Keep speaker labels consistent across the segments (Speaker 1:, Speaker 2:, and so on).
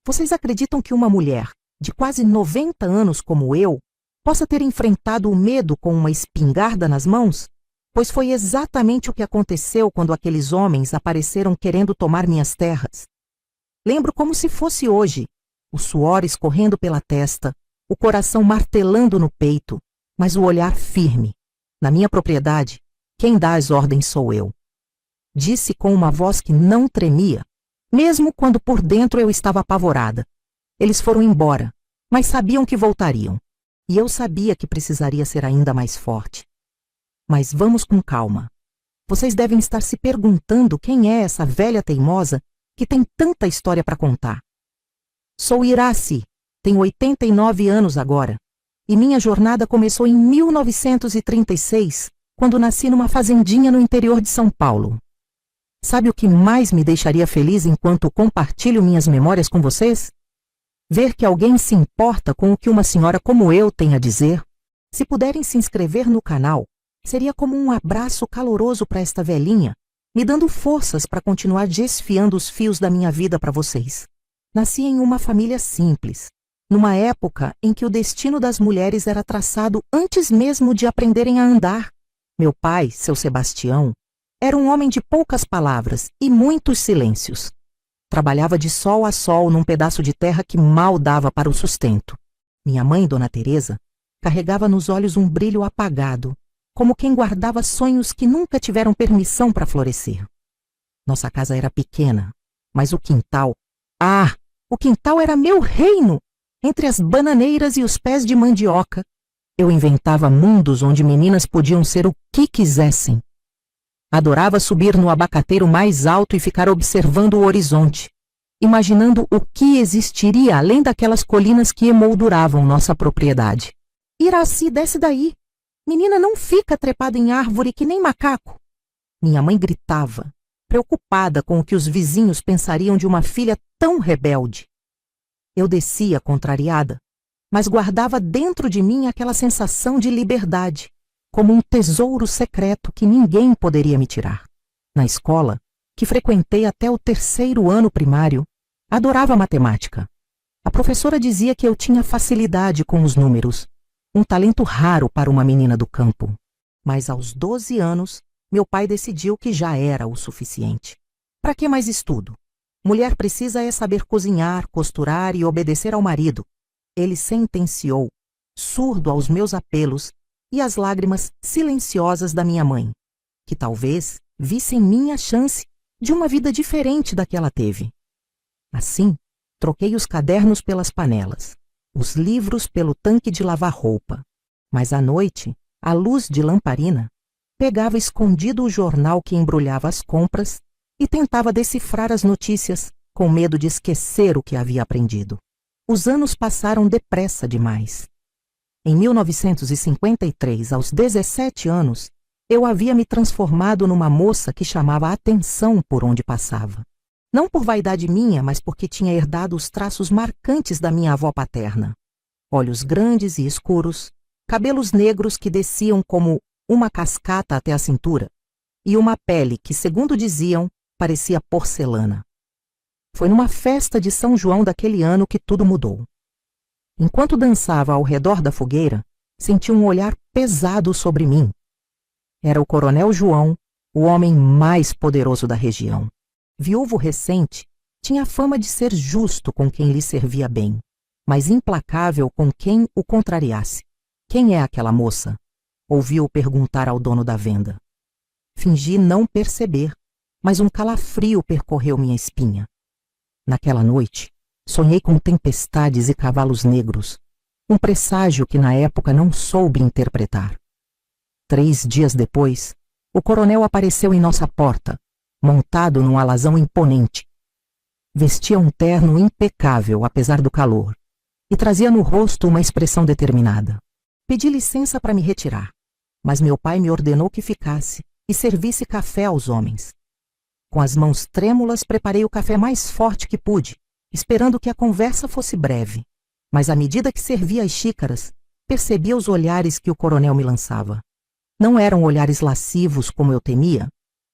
Speaker 1: Vocês acreditam que uma mulher de quase 90 anos como eu possa ter enfrentado o medo com uma espingarda nas mãos? Pois foi exatamente o que aconteceu quando aqueles homens apareceram querendo tomar minhas terras. Lembro como se fosse hoje, o suor escorrendo pela testa, o coração martelando no peito, mas o olhar firme. Na minha propriedade, quem dá as ordens sou eu. Disse com uma voz que não tremia, mesmo quando por dentro eu estava apavorada. Eles foram embora, mas sabiam que voltariam. E eu sabia que precisaria ser ainda mais forte. Mas vamos com calma. Vocês devem estar se perguntando quem é essa velha teimosa que tem tanta história para contar. Sou Iraci, tenho 89 anos agora, e minha jornada começou em 1936, quando nasci numa fazendinha no interior de São Paulo. Sabe o que mais me deixaria feliz enquanto compartilho minhas memórias com vocês? Ver que alguém se importa com o que uma senhora como eu tem a dizer. Se puderem se inscrever no canal, seria como um abraço caloroso para esta velhinha, me dando forças para continuar desfiando os fios da minha vida para vocês. Nasci em uma família simples, numa época em que o destino das mulheres era traçado antes mesmo de aprenderem a andar. Meu pai, seu Sebastião, era um homem de poucas palavras e muitos silêncios. Trabalhava de sol a sol num pedaço de terra que mal dava para o sustento. Minha mãe, Dona Teresa, carregava nos olhos um brilho apagado, como quem guardava sonhos que nunca tiveram permissão para florescer. Nossa casa era pequena, mas o quintal... o quintal era meu reino! Entre as bananeiras e os pés de mandioca, eu inventava mundos onde meninas podiam ser o que quisessem. Adorava subir no abacateiro mais alto e ficar observando o horizonte, imaginando o que existiria além daquelas colinas que emolduravam nossa propriedade. Iraci, desce daí! Menina, não fica trepada em árvore que nem macaco! Minha mãe gritava, preocupada com o que os vizinhos pensariam de uma filha tão rebelde. Eu descia contrariada, mas guardava dentro de mim aquela sensação de liberdade, como um tesouro secreto que ninguém poderia me tirar. Na escola, que frequentei até o 3º ano primário, adorava matemática. A professora dizia que eu tinha facilidade com os números, um talento raro para uma menina do campo. Mas aos 12 anos, meu pai decidiu que já era o suficiente. Para que mais estudo? Mulher precisa é saber cozinhar, costurar e obedecer ao marido. Ele sentenciou, surdo aos meus apelos e às lágrimas silenciosas da minha mãe, que talvez visse em mim a chance de uma vida diferente da que ela teve. Assim, troquei os cadernos pelas panelas, os livros pelo tanque de lavar roupa, mas à noite, à luz de lamparina, pegava escondido o jornal que embrulhava as compras e tentava decifrar as notícias, com medo de esquecer o que havia aprendido. Os anos passaram depressa demais. Em 1953, aos 17 anos, eu havia me transformado numa moça que chamava a atenção por onde passava. Não por vaidade minha, mas porque tinha herdado os traços marcantes da minha avó paterna. Olhos grandes e escuros, cabelos negros que desciam como uma cascata até a cintura, e uma pele que, segundo diziam, parecia porcelana. Foi numa festa de São João daquele ano que tudo mudou. Enquanto dançava ao redor da fogueira, senti um olhar pesado sobre mim. Era o Coronel João, o homem mais poderoso da região. Viúvo recente, tinha fama de ser justo com quem lhe servia bem, mas implacável com quem o contrariasse. Quem é aquela moça? Ouvi-o perguntar ao dono da venda. Fingi não perceber, mas um calafrio percorreu minha espinha. Naquela noite, sonhei com tempestades e cavalos negros, um presságio que na época não soube interpretar. 3 dias depois, o coronel apareceu em nossa porta, montado num alazão imponente. Vestia um terno impecável, apesar do calor, e trazia no rosto uma expressão determinada. Pedi licença para me retirar, mas meu pai me ordenou que ficasse e servisse café aos homens. Com as mãos trêmulas, preparei o café mais forte que pude, esperando que a conversa fosse breve. Mas à medida que servia as xícaras, percebia os olhares que o coronel me lançava. Não eram olhares lascivos, como eu temia,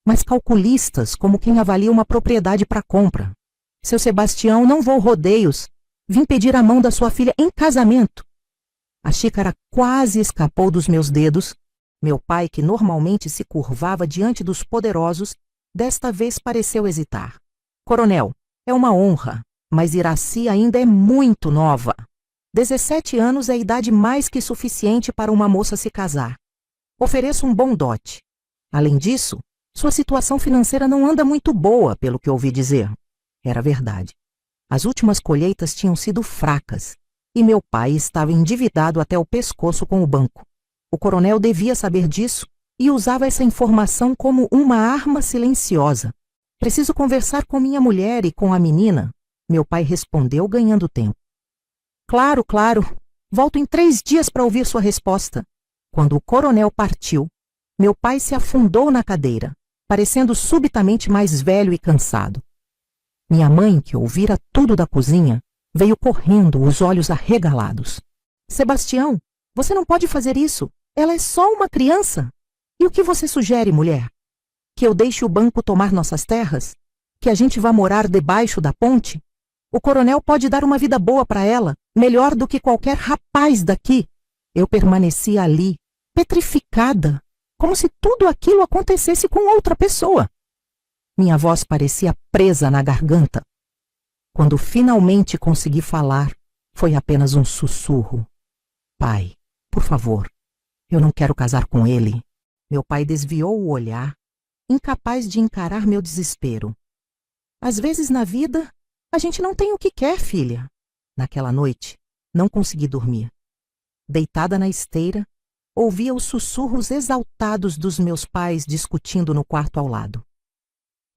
Speaker 1: mas calculistas, como quem avalia uma propriedade para compra. Seu Sebastião, não vou rodeios. Vim pedir a mão da sua filha em casamento. A xícara quase escapou dos meus dedos. Meu pai, que normalmente se curvava diante dos poderosos, desta vez pareceu hesitar. Coronel, é uma honra, mas Iraci ainda é muito nova. 17 anos é a idade mais que suficiente para uma moça se casar. Ofereço um bom dote. Além disso, sua situação financeira não anda muito boa, pelo que ouvi dizer. Era verdade. As últimas colheitas tinham sido fracas, e meu pai estava endividado até o pescoço com o banco. O coronel devia saber disso e usava essa informação como uma arma silenciosa. Preciso conversar com minha mulher e com a menina, meu pai respondeu, ganhando tempo. Claro, claro. Volto em 3 dias para ouvir sua resposta. Quando o coronel partiu, meu pai se afundou na cadeira, parecendo subitamente mais velho e cansado. Minha mãe, que ouvira tudo da cozinha, veio correndo, os olhos arregalados. Sebastião, você não pode fazer isso. Ela é só uma criança. E o que você sugere, mulher? Que eu deixe o banco tomar nossas terras? Que a gente vá morar debaixo da ponte? O coronel pode dar uma vida boa para ela, melhor do que qualquer rapaz daqui. Eu permaneci ali, petrificada, como se tudo aquilo acontecesse com outra pessoa. Minha voz parecia presa na garganta. Quando finalmente consegui falar, foi apenas um sussurro. Pai, por favor, eu não quero casar com ele. Meu pai desviou o olhar, incapaz de encarar meu desespero. Às vezes na vida, a gente não tem o que quer, filha. Naquela noite, não consegui dormir. Deitada na esteira, ouvia os sussurros exaltados dos meus pais discutindo no quarto ao lado.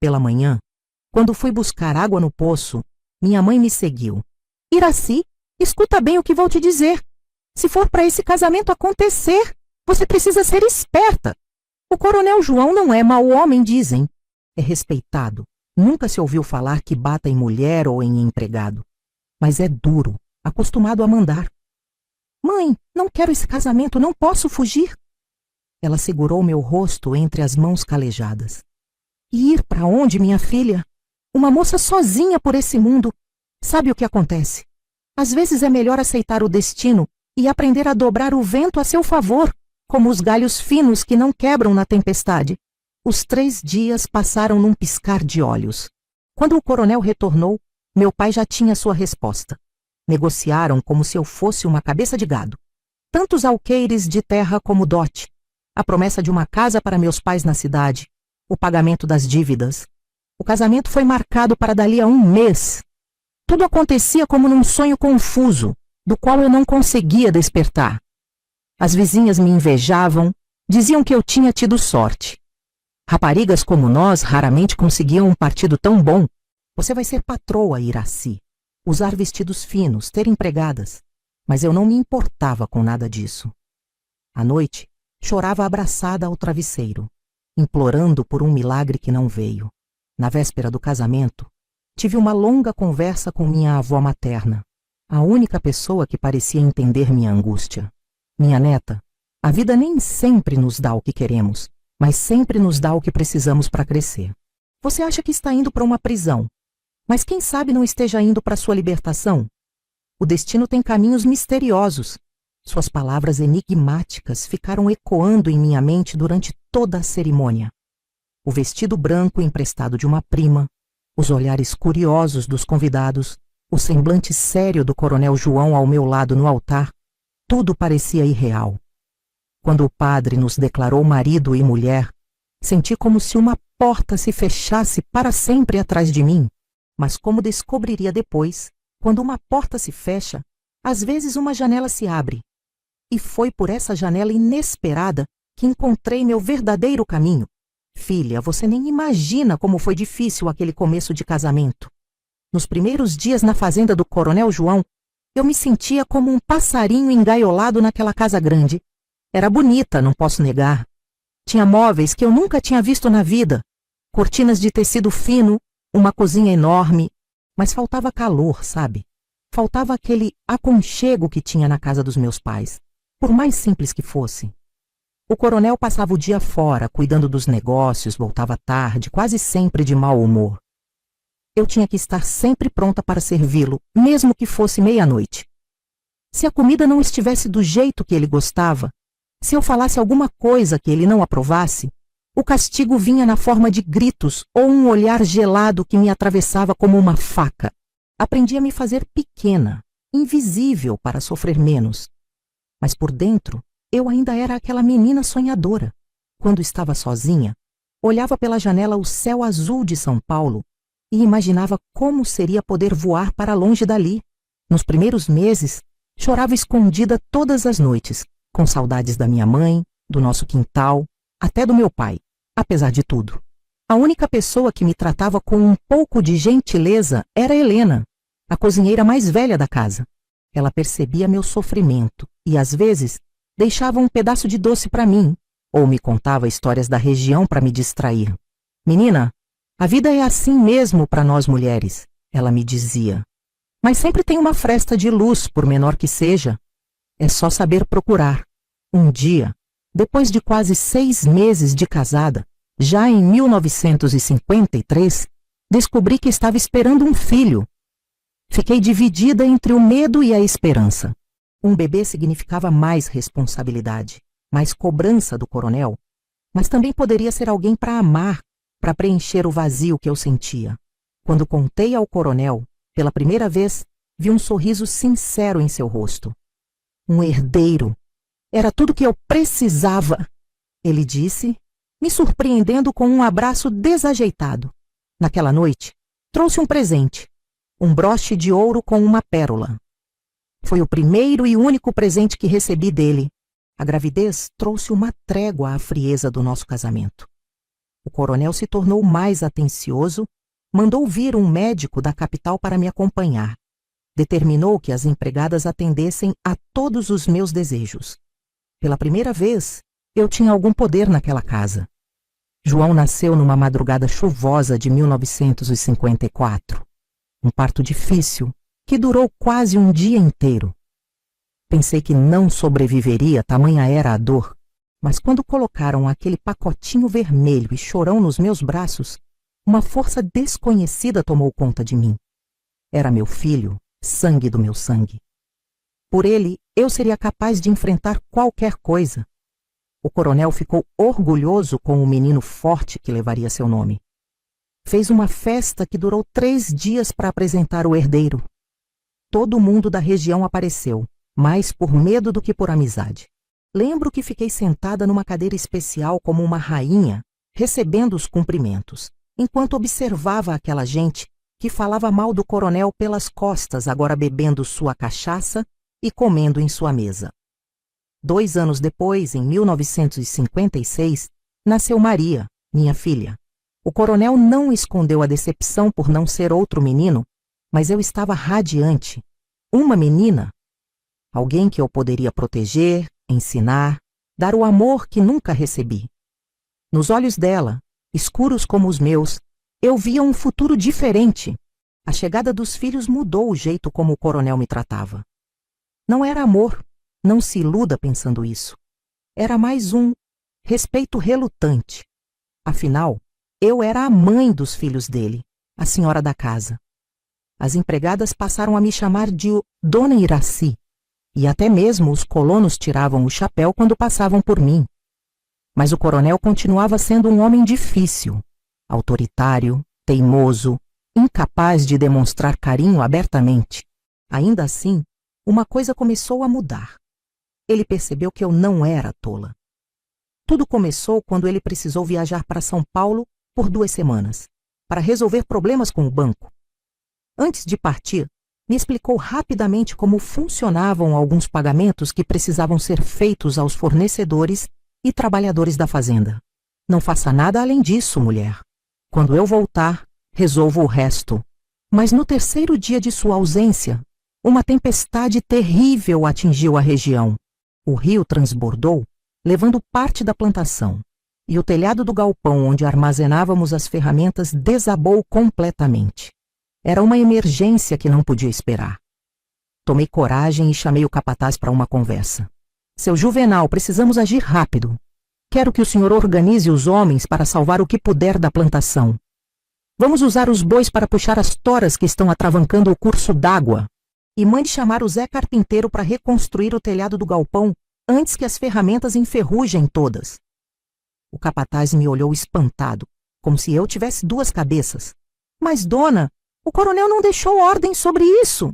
Speaker 1: Pela manhã, quando fui buscar água no poço, minha mãe me seguiu. Iraci, escuta bem o que vou te dizer. Se for para esse casamento acontecer, você precisa ser esperta. O coronel João não é mau homem, dizem. É respeitado. Nunca se ouviu falar que bata em mulher ou em empregado. Mas é duro, acostumado a mandar. Mãe, não quero esse casamento, não posso fugir. Ela segurou meu rosto entre as mãos calejadas. E ir para onde, minha filha? Uma moça sozinha por esse mundo. Sabe o que acontece? Às vezes é melhor aceitar o destino e aprender a dobrar o vento a seu favor, como os galhos finos que não quebram na tempestade. Os 3 dias passaram num piscar de olhos. Quando o coronel retornou, meu pai já tinha sua resposta. Negociaram como se eu fosse uma cabeça de gado. Tantos alqueires de terra como dote. A promessa de uma casa para meus pais na cidade. O pagamento das dívidas. O casamento foi marcado para dali a 1 mês. Tudo acontecia como num sonho confuso, do qual eu não conseguia despertar. As vizinhas me invejavam, diziam que eu tinha tido sorte. Raparigas como nós raramente conseguiam um partido tão bom. Você vai ser patroa, Iraci. Usar vestidos finos, ter empregadas. Mas eu não me importava com nada disso. À noite, chorava abraçada ao travesseiro, implorando por um milagre que não veio. Na véspera do casamento, tive uma longa conversa com minha avó materna, a única pessoa que parecia entender minha angústia. Minha neta, a vida nem sempre nos dá o que queremos, mas sempre nos dá o que precisamos para crescer. Você acha que está indo para uma prisão, mas quem sabe não esteja indo para sua libertação? O destino tem caminhos misteriosos. Suas palavras enigmáticas ficaram ecoando em minha mente durante toda a cerimônia. O vestido branco emprestado de uma prima, os olhares curiosos dos convidados, o semblante sério do coronel João ao meu lado no altar, tudo parecia irreal. Quando o padre nos declarou marido e mulher, senti como se uma porta se fechasse para sempre atrás de mim. Mas como descobriria depois, quando uma porta se fecha, às vezes uma janela se abre. E foi por essa janela inesperada que encontrei meu verdadeiro caminho. Filha, você nem imagina como foi difícil aquele começo de casamento. Nos primeiros dias na fazenda do coronel João, eu me sentia como um passarinho engaiolado naquela casa grande. Era bonita, não posso negar. Tinha móveis que eu nunca tinha visto na vida, cortinas de tecido fino, uma cozinha enorme, mas faltava calor, sabe? Faltava aquele aconchego que tinha na casa dos meus pais, por mais simples que fosse. O coronel passava o dia fora, cuidando dos negócios, voltava tarde, quase sempre de mau humor. Eu tinha que estar sempre pronta para servi-lo, mesmo que fosse meia-noite. Se a comida não estivesse do jeito que ele gostava, se eu falasse alguma coisa que ele não aprovasse, o castigo vinha na forma de gritos ou um olhar gelado que me atravessava como uma faca. Aprendi a me fazer pequena, invisível para sofrer menos. Mas por dentro, eu ainda era aquela menina sonhadora. Quando estava sozinha, olhava pela janela o céu azul de São Paulo e imaginava como seria poder voar para longe dali. Nos primeiros meses, chorava escondida todas as noites, com saudades da minha mãe, do nosso quintal, até do meu pai. Apesar de tudo, a única pessoa que me tratava com um pouco de gentileza era Helena, a cozinheira mais velha da casa. Ela percebia meu sofrimento e, às vezes, deixava um pedaço de doce para mim, ou me contava histórias da região para me distrair. Menina, a vida é assim mesmo para nós mulheres, ela me dizia. Mas sempre tem uma fresta de luz, por menor que seja. É só saber procurar. Um dia, depois de quase 6 meses de casada, já em 1953, descobri que estava esperando um filho. Fiquei dividida entre o medo e a esperança. Um bebê significava mais responsabilidade, mais cobrança do coronel, mas também poderia ser alguém para amar, para preencher o vazio que eu sentia. Quando contei ao coronel, pela primeira vez, vi um sorriso sincero em seu rosto. Um herdeiro. Era tudo que eu precisava, ele disse, me surpreendendo com um abraço desajeitado. Naquela noite, trouxe um presente, um broche de ouro com uma pérola. Foi o primeiro e único presente que recebi dele. A gravidez trouxe uma trégua à frieza do nosso casamento. O coronel se tornou mais atencioso, mandou vir um médico da capital para me acompanhar. Determinou que as empregadas atendessem a todos os meus desejos. Pela primeira vez, eu tinha algum poder naquela casa. João nasceu numa madrugada chuvosa de 1954. Um parto difícil, que durou quase um dia inteiro. Pensei que não sobreviveria, tamanha era a dor, mas quando colocaram aquele pacotinho vermelho e chorão nos meus braços, uma força desconhecida tomou conta de mim. Era meu filho, sangue do meu sangue. Por ele, eu seria capaz de enfrentar qualquer coisa. O coronel ficou orgulhoso com o menino forte que levaria seu nome. Fez uma festa que durou 3 dias para apresentar o herdeiro. Todo mundo da região apareceu, mais por medo do que por amizade. Lembro que fiquei sentada numa cadeira especial como uma rainha, recebendo os cumprimentos, enquanto observava aquela gente que falava mal do coronel pelas costas, agora bebendo sua cachaça e comendo em sua mesa. 2 anos depois, em 1956, nasceu Maria, minha filha. O coronel não escondeu a decepção por não ser outro menino, mas eu estava radiante. Uma menina, alguém que eu poderia proteger, ensinar, dar o amor que nunca recebi. Nos olhos dela, escuros como os meus, eu via um futuro diferente. A chegada dos filhos mudou o jeito como o coronel me tratava. Não era amor, não se iluda pensando isso. Era mais um respeito relutante. Afinal, eu era a mãe dos filhos dele, a senhora da casa. As empregadas passaram a me chamar de Dona Iraci, e até mesmo os colonos tiravam o chapéu quando passavam por mim. Mas o coronel continuava sendo um homem difícil, autoritário, teimoso, incapaz de demonstrar carinho abertamente. Ainda assim, uma coisa começou a mudar. Ele percebeu que eu não era tola. Tudo começou quando ele precisou viajar para São Paulo por 2 semanas, para resolver problemas com o banco. Antes de partir, me explicou rapidamente como funcionavam alguns pagamentos que precisavam ser feitos aos fornecedores e trabalhadores da fazenda. Não faça nada além disso, mulher. Quando eu voltar, resolvo o resto. Mas no 3º dia de sua ausência, uma tempestade terrível atingiu a região. O rio transbordou, levando parte da plantação, e o telhado do galpão onde armazenávamos as ferramentas desabou completamente. Era uma emergência que não podia esperar. Tomei coragem e chamei o capataz para uma conversa. Seu Juvenal, precisamos agir rápido. Quero que o senhor organize os homens para salvar o que puder da plantação. Vamos usar os bois para puxar as toras que estão atravancando o curso d'água. E mande chamar o Zé Carpinteiro para reconstruir o telhado do galpão antes que as ferramentas enferrujem todas. O capataz me olhou espantado, como se eu tivesse duas cabeças. Mas, dona, o coronel não deixou ordem sobre isso.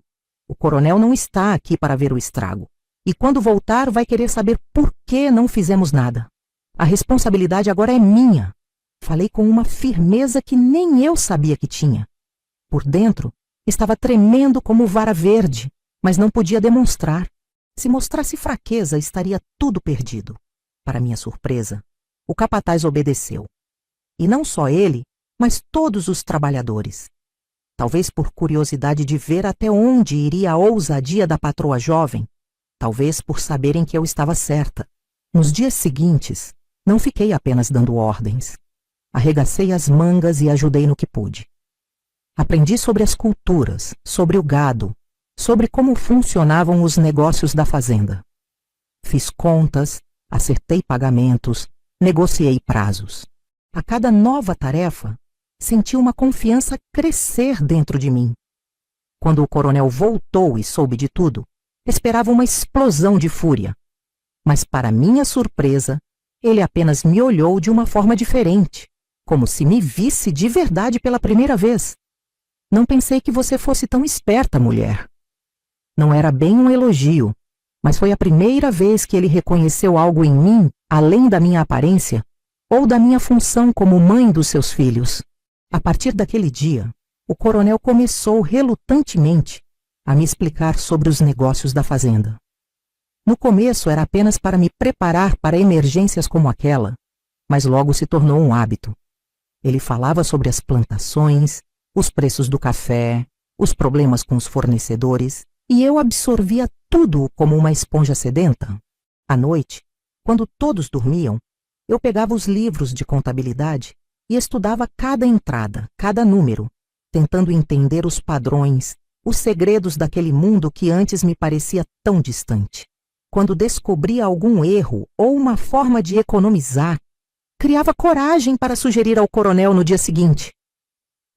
Speaker 1: O coronel não está aqui para ver o estrago. E quando voltar, vai querer saber por que não fizemos nada. A responsabilidade agora é minha. Falei com uma firmeza que nem eu sabia que tinha. Por dentro, estava tremendo como vara verde, mas não podia demonstrar. Se mostrasse fraqueza, estaria tudo perdido. Para minha surpresa, o capataz obedeceu. E não só ele, mas todos os trabalhadores. Talvez por curiosidade de ver até onde iria a ousadia da patroa jovem, talvez por saberem que eu estava certa. Nos dias seguintes, não fiquei apenas dando ordens. Arregacei as mangas e ajudei no que pude. Aprendi sobre as culturas, sobre o gado, sobre como funcionavam os negócios da fazenda. Fiz contas, acertei pagamentos, negociei prazos. A cada nova tarefa, senti uma confiança crescer dentro de mim. Quando o coronel voltou e soube de tudo, esperava uma explosão de fúria. Mas, para minha surpresa, ele apenas me olhou de uma forma diferente, como se me visse de verdade pela primeira vez. Não pensei que você fosse tão esperta, mulher. Não era bem um elogio, mas foi a primeira vez que ele reconheceu algo em mim, além da minha aparência, ou da minha função como mãe dos seus filhos. A partir daquele dia, o coronel começou relutantemente a me explicar sobre os negócios da fazenda. No começo era apenas para me preparar para emergências como aquela, mas logo se tornou um hábito. Ele falava sobre as plantações, os preços do café, os problemas com os fornecedores, e eu absorvia tudo como uma esponja sedenta. À noite, quando todos dormiam, eu pegava os livros de contabilidade e estudava cada entrada, cada número, tentando entender os padrões, os segredos daquele mundo que antes me parecia tão distante. Quando descobria algum erro ou uma forma de economizar, criava coragem para sugerir ao coronel no dia seguinte.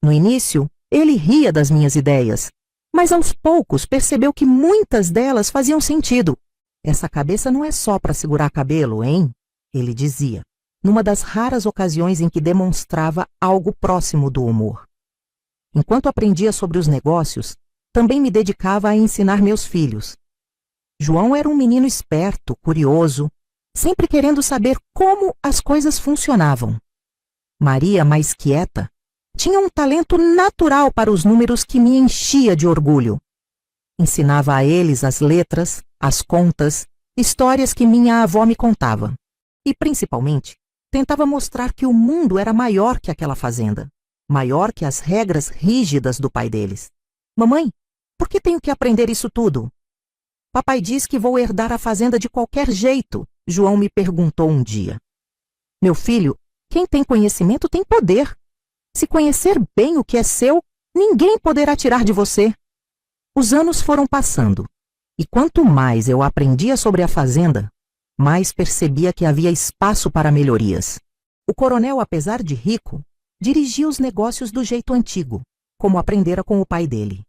Speaker 1: No início, ele ria das minhas ideias, mas aos poucos percebeu que muitas delas faziam sentido. Essa cabeça não é só para segurar cabelo, hein? Ele dizia, numa das raras ocasiões em que demonstrava algo próximo do humor. Enquanto aprendia sobre os negócios, também me dedicava a ensinar meus filhos. João era um menino esperto, curioso, sempre querendo saber como as coisas funcionavam. Maria, mais quieta, tinha um talento natural para os números que me enchia de orgulho. Ensinava a eles as letras, as contas, histórias que minha avó me contava. E, principalmente, tentava mostrar que o mundo era maior que aquela fazenda, maior que as regras rígidas do pai deles. Mamãe, por que tenho que aprender isso tudo? Papai diz que vou herdar a fazenda de qualquer jeito, João me perguntou um dia. Meu filho, quem tem conhecimento tem poder. Se conhecer bem o que é seu, ninguém poderá tirar de você. Os anos foram passando, e quanto mais eu aprendia sobre a fazenda, mais percebia que havia espaço para melhorias. O coronel, apesar de rico, dirigia os negócios do jeito antigo, como aprendera com o pai dele.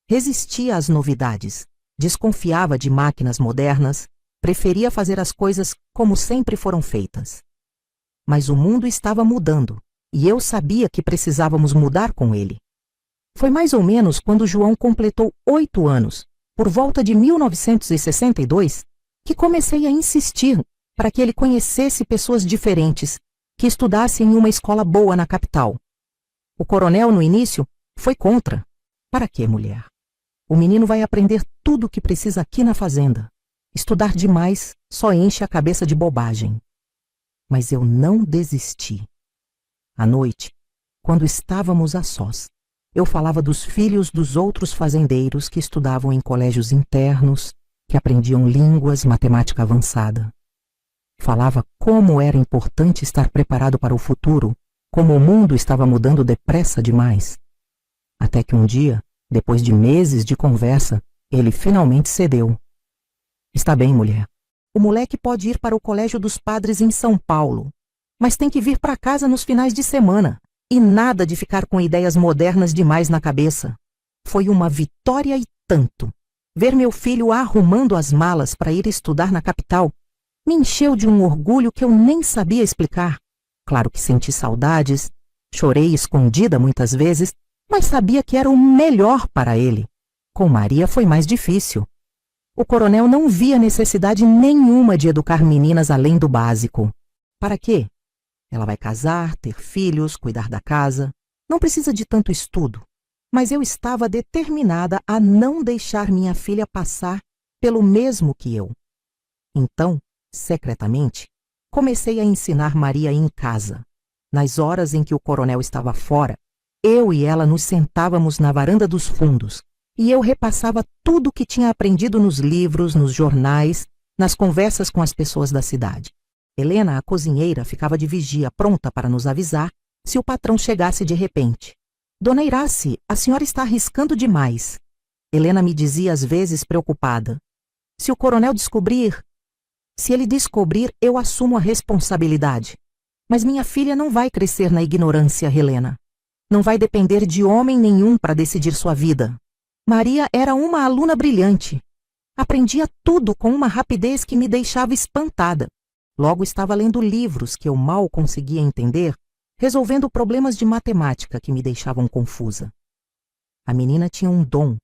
Speaker 1: Resistia às novidades, desconfiava de máquinas modernas, preferia fazer as coisas como sempre foram feitas. Mas o mundo estava mudando, e eu sabia que precisávamos mudar com ele. Foi mais ou menos quando João completou 8 anos, por volta de 1962, que comecei a insistir para que ele conhecesse pessoas diferentes, que estudassem em uma escola boa na capital. O coronel, no início, foi contra. Para quê, mulher? O menino vai aprender tudo o que precisa aqui na fazenda. Estudar demais só enche a cabeça de bobagem. Mas eu não desisti. À noite, quando estávamos a sós, eu falava dos filhos dos outros fazendeiros que estudavam em colégios internos, que aprendiam línguas, matemática avançada. Falava como era importante estar preparado para o futuro, como o mundo estava mudando depressa demais. Até que um dia, depois de meses de conversa, ele finalmente cedeu. Está bem, mulher. O moleque pode ir para o colégio dos padres em São Paulo, mas tem que vir para casa nos finais de semana. E nada de ficar com ideias modernas demais na cabeça. Foi uma vitória e tanto. Ver meu filho arrumando as malas para ir estudar na capital me encheu de um orgulho que eu nem sabia explicar. Claro que senti saudades, chorei escondida muitas vezes, mas sabia que era o melhor para ele. Com Maria foi mais difícil. O coronel não via necessidade nenhuma de educar meninas além do básico. Para quê? Ela vai casar, ter filhos, cuidar da casa. Não precisa de tanto estudo. Mas eu estava determinada a não deixar minha filha passar pelo mesmo que eu. Então, secretamente, comecei a ensinar Maria em casa. Nas horas em que o coronel estava fora, eu e ela nos sentávamos na varanda dos fundos e eu repassava tudo o que tinha aprendido nos livros, nos jornais, nas conversas com as pessoas da cidade. Helena, a cozinheira, ficava de vigia, pronta para nos avisar se o patrão chegasse de repente. Dona Irace, a senhora está arriscando demais. Helena me dizia às vezes preocupada. Se o coronel descobrir... Se ele descobrir, eu assumo a responsabilidade. Mas minha filha não vai crescer na ignorância, Helena. Não vai depender de homem nenhum para decidir sua vida. Maria era uma aluna brilhante. Aprendia tudo com uma rapidez que me deixava espantada. Logo estava lendo livros que eu mal conseguia entender, resolvendo problemas de matemática que me deixavam confusa. A menina tinha um dom,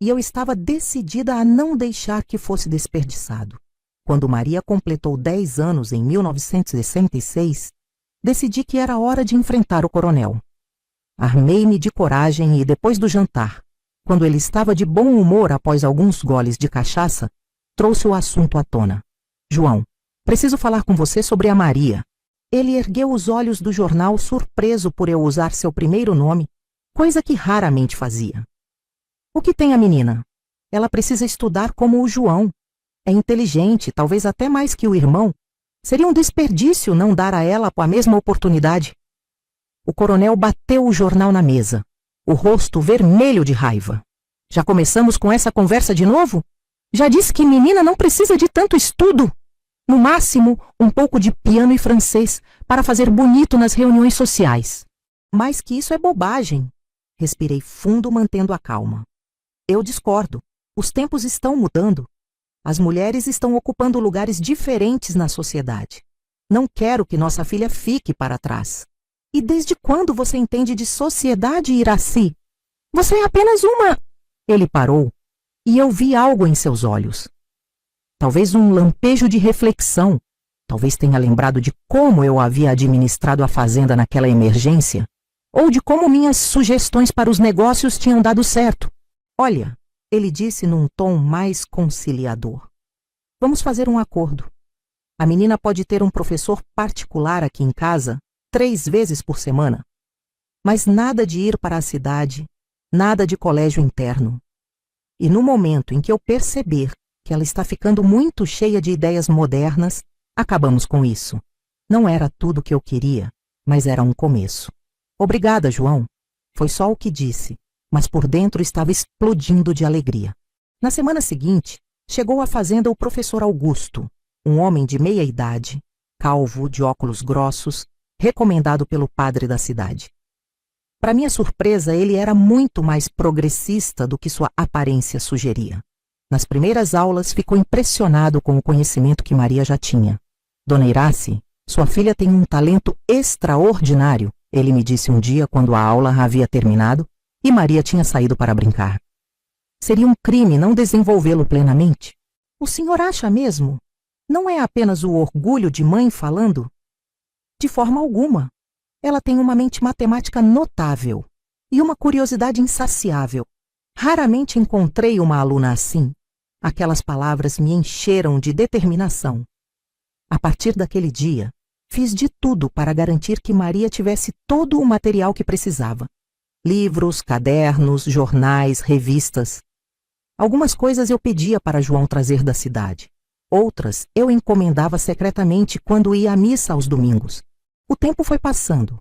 Speaker 1: e eu estava decidida a não deixar que fosse desperdiçado. Quando Maria completou 10 anos em 1966, decidi que era hora de enfrentar o coronel. Armei-me de coragem e, depois do jantar, quando ele estava de bom humor após alguns goles de cachaça, trouxe o assunto à tona. João, preciso falar com você sobre a Maria. Ele ergueu os olhos do jornal, surpreso por eu usar seu primeiro nome, coisa que raramente fazia. O que tem a menina? Ela precisa estudar como o João. É inteligente, talvez até mais que o irmão. Seria um desperdício não dar a ela a mesma oportunidade. O coronel bateu o jornal na mesa, o rosto vermelho de raiva. Já começamos com essa conversa de novo? Já disse que menina não precisa de tanto estudo. No máximo, um pouco de piano e francês para fazer bonito nas reuniões sociais. Mas que isso é bobagem. Respirei fundo, mantendo a calma. Eu discordo. Os tempos estão mudando. As mulheres estão ocupando lugares diferentes na sociedade. Não quero que nossa filha fique para trás. E desde quando você entende de sociedade, Iraci? Você é apenas uma... Ele parou, e eu vi algo em seus olhos. Talvez um lampejo de reflexão. Talvez tenha lembrado de como eu havia administrado a fazenda naquela emergência, ou de como minhas sugestões para os negócios tinham dado certo. Olha, ele disse num tom mais conciliador. Vamos fazer um acordo. A menina pode ter um professor particular aqui em casa 3 vezes por semana. Mas nada de ir para a cidade, nada de colégio interno. E no momento em que eu perceber que ela está ficando muito cheia de ideias modernas, acabamos com isso. Não era tudo o que eu queria, mas era um começo. Obrigada, João. Foi só o que disse, mas por dentro estava explodindo de alegria. Na semana seguinte, chegou à fazenda o professor Augusto, um homem de meia idade, calvo, de óculos grossos, recomendado pelo padre da cidade. Para minha surpresa, ele era muito mais progressista do que sua aparência sugeria. Nas primeiras aulas, ficou impressionado com o conhecimento que Maria já tinha. Dona Irace, sua filha tem um talento extraordinário, ele me disse um dia quando a aula havia terminado e Maria tinha saído para brincar. Seria um crime não desenvolvê-lo plenamente? O senhor acha mesmo? Não é apenas o orgulho de mãe falando? De forma alguma. Ela tem uma mente matemática notável e uma curiosidade insaciável. Raramente encontrei uma aluna assim. Aquelas palavras me encheram de determinação. A partir daquele dia, fiz de tudo para garantir que Maria tivesse todo o material que precisava. Livros, cadernos, jornais, revistas. Algumas coisas eu pedia para João trazer da cidade. Outras eu encomendava secretamente quando ia à missa aos domingos. O tempo foi passando.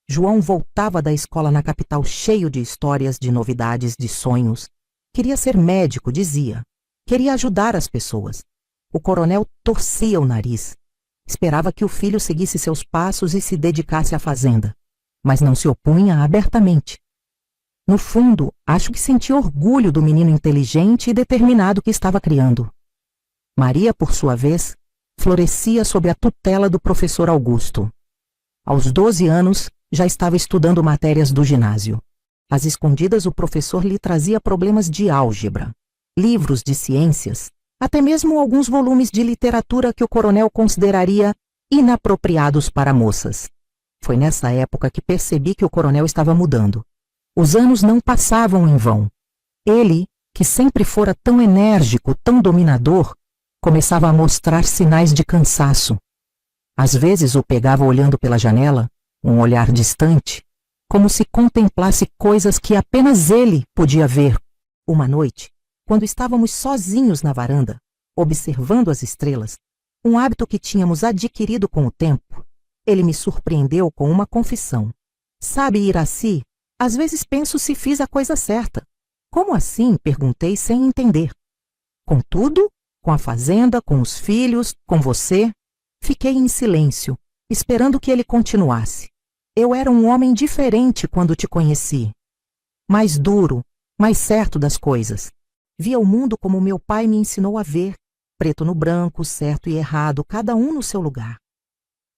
Speaker 1: João voltava da escola na capital cheio de histórias, de novidades, de sonhos. Queria ser médico, dizia. Queria ajudar as pessoas. O coronel torcia o nariz. Esperava que o filho seguisse seus passos e se dedicasse à fazenda. mas não se opunha abertamente. No fundo, acho que sentia orgulho do menino inteligente e determinado que estava criando. Maria, por sua vez, florescia sob a tutela do professor Augusto. Aos 12 anos, já estava estudando matérias do ginásio. Às escondidas, o professor lhe trazia problemas de álgebra, livros de ciências, até mesmo alguns volumes de literatura que o coronel consideraria inapropriados para moças. Foi nessa época que percebi que o coronel estava mudando. Os anos não passavam em vão. Ele, que sempre fora tão enérgico, tão dominador, começava a mostrar sinais de cansaço. Às vezes o pegava olhando pela janela, um olhar distante, como se contemplasse coisas que apenas ele podia ver. Uma noite, quando estávamos sozinhos na varanda, observando as estrelas, um hábito que tínhamos adquirido com o tempo, ele me surpreendeu com uma confissão. Sabe, Iraci, às vezes penso se fiz a coisa certa. Como assim? Perguntei sem entender. Com tudo? Com a fazenda, com os filhos, com você? Fiquei em silêncio, esperando que ele continuasse. Eu era um homem diferente quando te conheci. Mais duro, mais certo das coisas. Via o mundo como meu pai me ensinou a ver, preto no branco, certo e errado, cada um no seu lugar.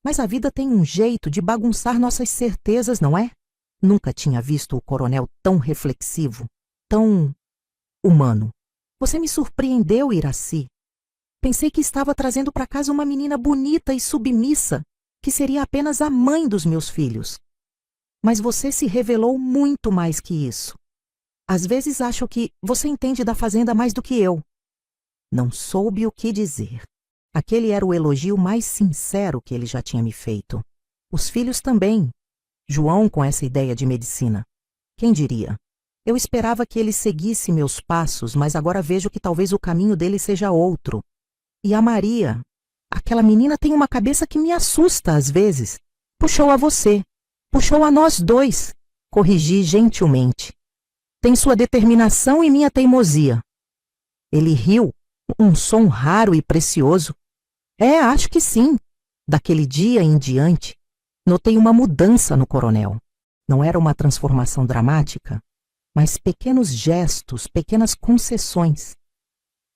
Speaker 1: Mas a vida tem um jeito de bagunçar nossas certezas, não é? Nunca tinha visto o coronel tão reflexivo, tão humano. Você me surpreendeu, Iraci. Pensei que estava trazendo para casa uma menina bonita e submissa, que seria apenas a mãe dos meus filhos. Mas você se revelou muito mais que isso. Às vezes acho que você entende da fazenda mais do que eu. Não soube o que dizer. Aquele era o elogio mais sincero que ele já tinha me feito. Os filhos também. João com essa ideia de medicina. Quem diria? Eu esperava que ele seguisse meus passos, mas agora vejo que talvez o caminho dele seja outro. E a Maria, aquela menina tem uma cabeça que me assusta às vezes. Puxou a você. Puxou a nós dois. Corrigi gentilmente. Tem sua determinação e minha teimosia. Ele riu, um som raro e precioso. Acho que sim. Daquele dia em diante, notei uma mudança no coronel. Não era uma transformação dramática, mas pequenos gestos, pequenas concessões.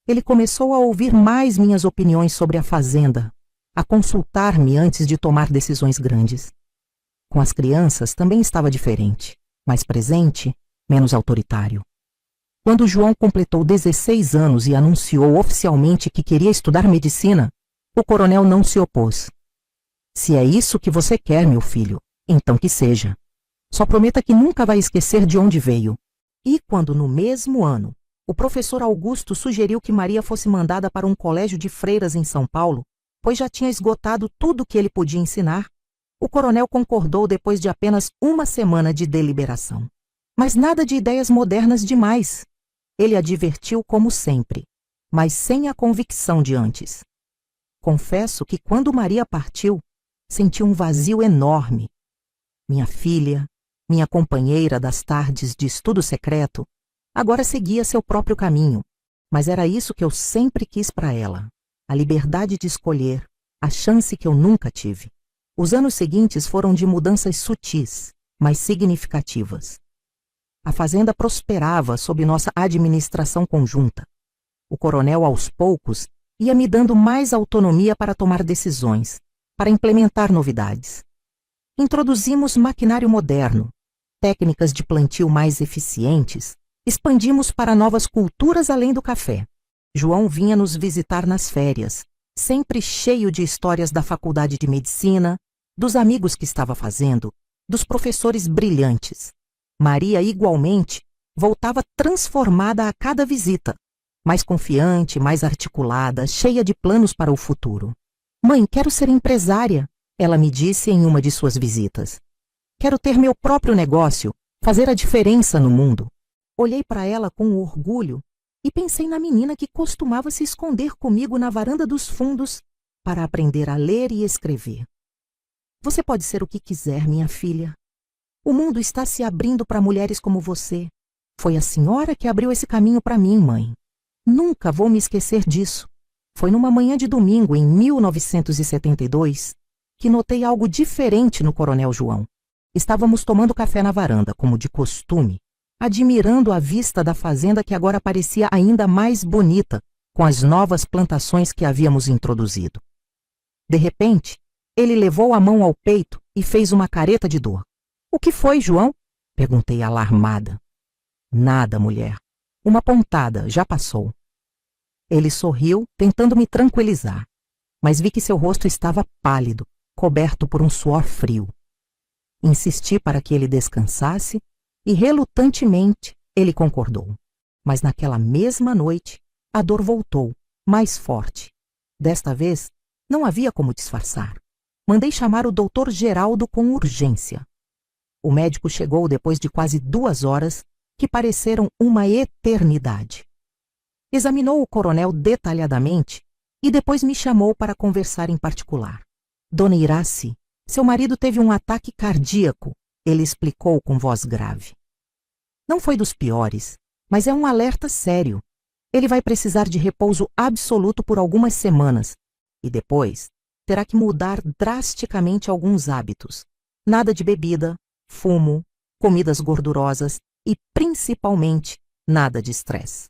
Speaker 1: Ele começou a ouvir mais minhas opiniões sobre a fazenda, a consultar-me antes de tomar decisões grandes. Com as crianças também estava diferente, mais presente, menos autoritário. Quando João completou 16 anos e anunciou oficialmente que queria estudar medicina, o coronel não se opôs. Se é isso que você quer, meu filho, então que seja. Só prometa que nunca vai esquecer de onde veio. E quando no mesmo ano, o professor Augusto sugeriu que Maria fosse mandada para um colégio de freiras em São Paulo, pois já tinha esgotado tudo o que ele podia ensinar, o coronel concordou depois de apenas uma semana de deliberação. Mas nada de ideias modernas demais. Ele advertiu como sempre, mas sem a convicção de antes. Confesso que quando Maria partiu, senti um vazio enorme. Minha filha, minha companheira das tardes de estudo secreto, agora seguia seu próprio caminho, mas era isso que eu sempre quis para ela, a liberdade de escolher, a chance que eu nunca tive. Os anos seguintes foram de mudanças sutis, mas significativas. A fazenda prosperava sob nossa administração conjunta. O coronel, aos poucos, ia me dando mais autonomia para tomar decisões, para implementar novidades. Introduzimos maquinário moderno, técnicas de plantio mais eficientes, expandimos para novas culturas além do café. João vinha nos visitar nas férias, sempre cheio de histórias da faculdade de medicina, dos amigos que estava fazendo, dos professores brilhantes. Maria, igualmente, voltava transformada a cada visita, mais confiante, mais articulada, cheia de planos para o futuro. Mãe, quero ser empresária, ela me disse em uma de suas visitas. Quero ter meu próprio negócio, fazer a diferença no mundo. Olhei para ela com orgulho e pensei na menina que costumava se esconder comigo na varanda dos fundos para aprender a ler e escrever. Você pode ser o que quiser, minha filha. O mundo está se abrindo para mulheres como você. Foi a senhora que abriu esse caminho para mim, mãe. Nunca vou me esquecer disso. Foi numa manhã de domingo, em 1972, que notei algo diferente no coronel João. Estávamos tomando café na varanda, como de costume, admirando a vista da fazenda que agora parecia ainda mais bonita com as novas plantações que havíamos introduzido. De repente, ele levou a mão ao peito e fez uma careta de dor. — O que foi, João? Perguntei alarmada. — Nada, mulher. Uma pontada, já passou. Ele sorriu, tentando me tranquilizar, mas vi que seu rosto estava pálido, coberto por um suor frio. Insisti para que ele descansasse e, relutantemente, ele concordou. Mas naquela mesma noite, a dor voltou, mais forte. Desta vez, não havia como disfarçar. Mandei chamar o doutor Geraldo com urgência. O médico chegou depois de quase 2 horas, que pareceram uma eternidade. Examinou o coronel detalhadamente e depois me chamou para conversar em particular. Dona Iraci, seu marido teve um ataque cardíaco, ele explicou com voz grave. Não foi dos piores, mas é um alerta sério. Ele vai precisar de repouso absoluto por algumas semanas e depois terá que mudar drasticamente alguns hábitos. Nada de bebida, fumo, comidas gordurosas e, principalmente, nada de estresse.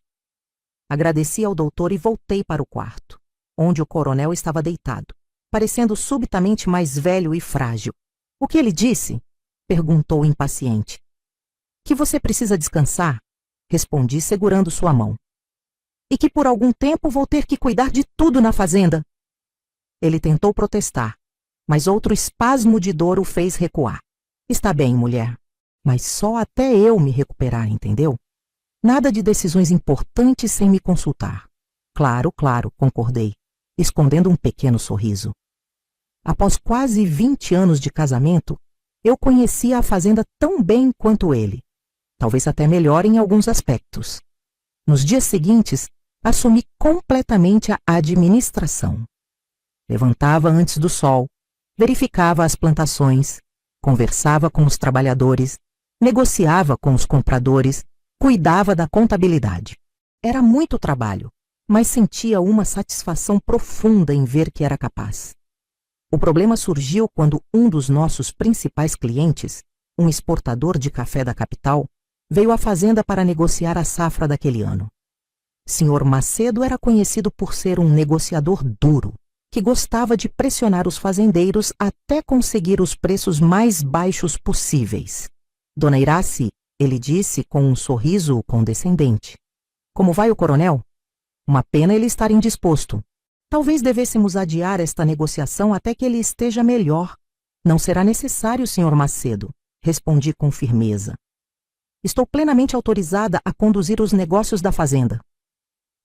Speaker 1: Agradeci ao doutor e voltei para o quarto, onde o coronel estava deitado, parecendo subitamente mais velho e frágil. — O que ele disse? Perguntou impaciente. — Que você precisa descansar, respondi segurando sua mão. E que por algum tempo vou ter que cuidar de tudo na fazenda. Ele tentou protestar, mas outro espasmo de dor o fez recuar. — Está bem, mulher, mas só até eu me recuperar, entendeu? Nada de decisões importantes sem me consultar. — Claro, claro, concordei, escondendo um pequeno sorriso. Após quase 20 anos de casamento, eu conhecia a fazenda tão bem quanto ele, talvez até melhor em alguns aspectos. Nos dias seguintes, assumi completamente a administração. Levantava antes do sol, verificava as plantações, conversava com os trabalhadores, negociava com os compradores, cuidava da contabilidade. Era muito trabalho, mas sentia uma satisfação profunda em ver que era capaz. O problema surgiu quando um dos nossos principais clientes, um exportador de café da capital, veio à fazenda para negociar a safra daquele ano. Sr. Macedo era conhecido por ser um negociador duro, que gostava de pressionar os fazendeiros até conseguir os preços mais baixos possíveis. Dona Iraci, ele disse com um sorriso condescendente. — Como vai o coronel? Uma pena ele estar indisposto. Talvez devêssemos adiar esta negociação até que ele esteja melhor. — Não será necessário, Sr. Macedo, respondi com firmeza. Estou plenamente autorizada a conduzir os negócios da fazenda.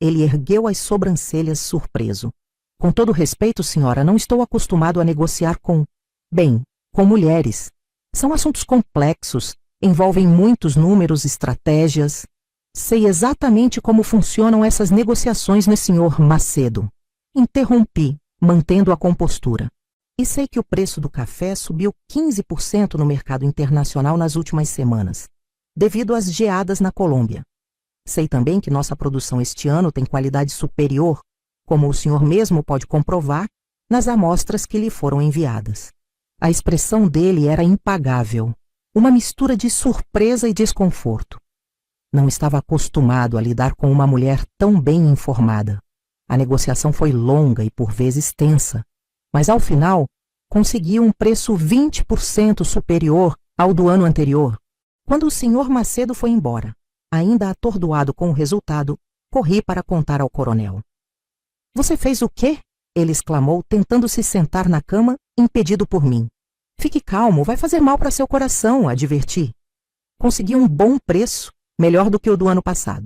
Speaker 1: Ele ergueu as sobrancelhas surpreso. — Com todo respeito, senhora, não estou acostumado a negociar com mulheres. São assuntos complexos, envolvem muitos números, estratégias. Sei exatamente como funcionam essas negociações, né, Sr. Macedo? Interrompi, mantendo a compostura. E sei que o preço do café subiu 15% no mercado internacional nas últimas semanas, devido às geadas na Colômbia. Sei também que nossa produção este ano tem qualidade superior, como o senhor mesmo pode comprovar nas amostras que lhe foram enviadas. A expressão dele era impagável, uma mistura de surpresa e desconforto. Não estava acostumado a lidar com uma mulher tão bem informada. A negociação foi longa e por vezes tensa, mas ao final consegui um preço 20% superior ao do ano anterior. Quando o Sr. Macedo foi embora, ainda atordoado com o resultado, corri para contar ao coronel. — Você fez o quê? Ele exclamou, tentando se sentar na cama, impedido por mim. — Fique calmo, vai fazer mal para seu coração, adverti. Consegui um bom preço, melhor do que o do ano passado.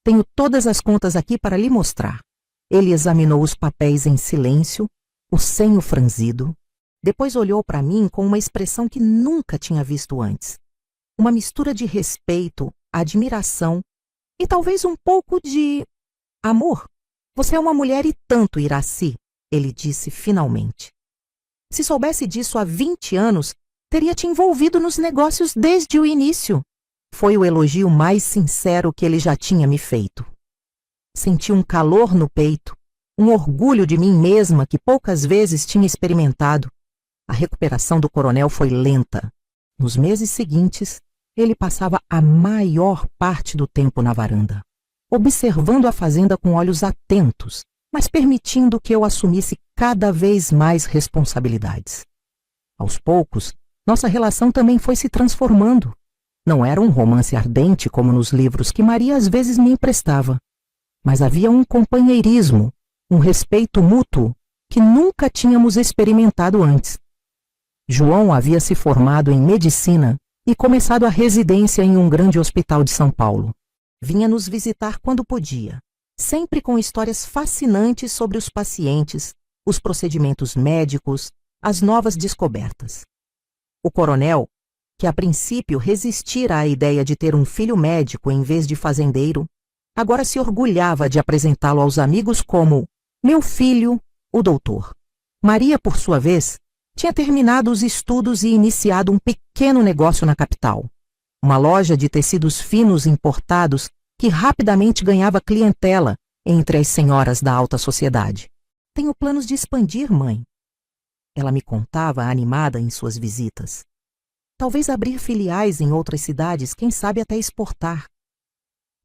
Speaker 1: Tenho todas as contas aqui para lhe mostrar. Ele examinou os papéis em silêncio, o senho franzido. Depois olhou para mim com uma expressão que nunca tinha visto antes. Uma mistura de respeito, admiração e talvez um pouco de amor. — Você é uma mulher e tanto, Iraci, ele disse finalmente. Se soubesse disso há 20 anos, teria te envolvido nos negócios desde o início. Foi o elogio mais sincero que ele já tinha me feito. Senti um calor no peito, um orgulho de mim mesma que poucas vezes tinha experimentado. A recuperação do coronel foi lenta. Nos meses seguintes, ele passava a maior parte do tempo na varanda, observando a fazenda com olhos atentos, mas permitindo que eu assumisse cada vez mais responsabilidades. Aos poucos, nossa relação também foi se transformando. Não era um romance ardente como nos livros que Maria às vezes me emprestava, mas havia um companheirismo, um respeito mútuo que nunca tínhamos experimentado antes. João havia se formado em medicina e começado a residência em um grande hospital de São Paulo. Vinha nos visitar quando podia, sempre com histórias fascinantes sobre os pacientes, os procedimentos médicos, as novas descobertas. O coronel, que a princípio resistira à ideia de ter um filho médico em vez de fazendeiro, agora se orgulhava de apresentá-lo aos amigos como meu filho, o doutor. Maria, por sua vez, tinha terminado os estudos e iniciado um pequeno negócio na capital, uma loja de tecidos finos importados que rapidamente ganhava clientela entre as senhoras da alta sociedade. Tenho planos de expandir, mãe. Ela me contava animada em suas visitas. Talvez abrir filiais em outras cidades, quem sabe até exportar.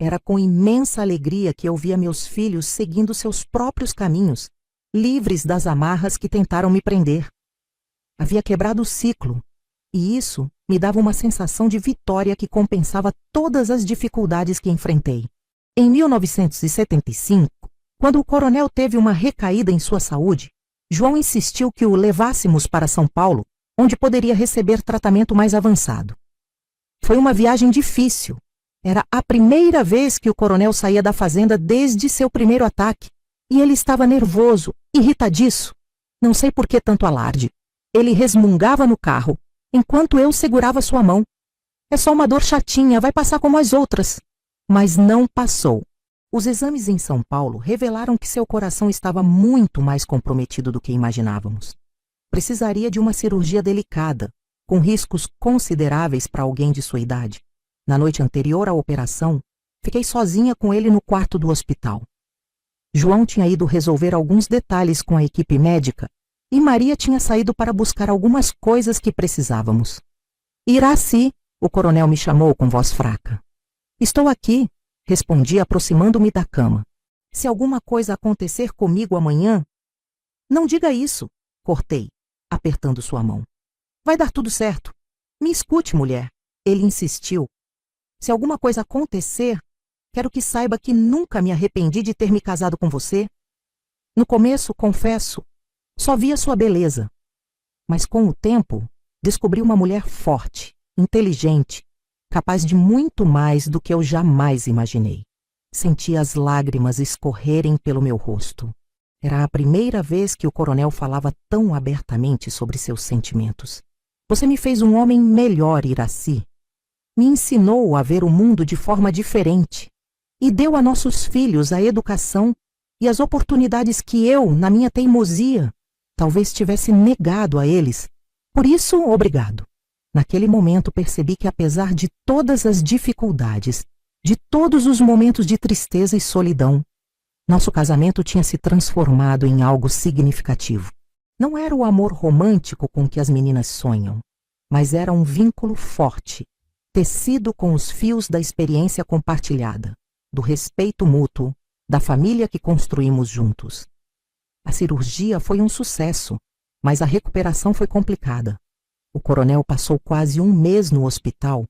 Speaker 1: Era com imensa alegria que eu via meus filhos seguindo seus próprios caminhos, livres das amarras que tentaram me prender. Havia quebrado o ciclo, e isso me dava uma sensação de vitória que compensava todas as dificuldades que enfrentei. Em 1975, quando o coronel teve uma recaída em sua saúde, João insistiu que o levássemos para São Paulo, onde poderia receber tratamento mais avançado. Foi uma viagem difícil. Era a primeira vez que o coronel saía da fazenda desde seu primeiro ataque, e ele estava nervoso, irritadiço. Não sei por que tanto alarde. Ele resmungava no carro, enquanto eu segurava sua mão. É só uma dor chatinha, vai passar como as outras. Mas não passou. Os exames em São Paulo revelaram que seu coração estava muito mais comprometido do que imaginávamos. Precisaria de uma cirurgia delicada, com riscos consideráveis para alguém de sua idade. Na noite anterior à operação, fiquei sozinha com ele no quarto do hospital. João tinha ido resolver alguns detalhes com a equipe médica e Maria tinha saído para buscar algumas coisas que precisávamos. Iraci, o coronel me chamou com voz fraca. Estou aqui, respondi aproximando-me da cama. Se alguma coisa acontecer comigo amanhã... Não diga isso, cortei, apertando sua mão. Vai dar tudo certo. Me escute, mulher. Ele insistiu. Se alguma coisa acontecer, quero que saiba que nunca me arrependi de ter me casado com você. No começo, confesso, só via sua beleza. Mas com o tempo, descobri uma mulher forte, inteligente, capaz de muito mais do que eu jamais imaginei. Senti as lágrimas escorrerem pelo meu rosto. Era a primeira vez que o coronel falava tão abertamente sobre seus sentimentos. Você me fez um homem melhor, Iraci. Me ensinou a ver o mundo de forma diferente e deu a nossos filhos a educação e as oportunidades que eu, na minha teimosia, talvez tivesse negado a eles. Por isso, obrigado. Naquele momento percebi que, apesar de todas as dificuldades, de todos os momentos de tristeza e solidão, nosso casamento tinha se transformado em algo significativo. Não era o amor romântico com que as meninas sonham, mas era um vínculo forte, tecido com os fios da experiência compartilhada, do respeito mútuo, da família que construímos juntos. A cirurgia foi um sucesso, mas a recuperação foi complicada. O coronel passou quase um mês no hospital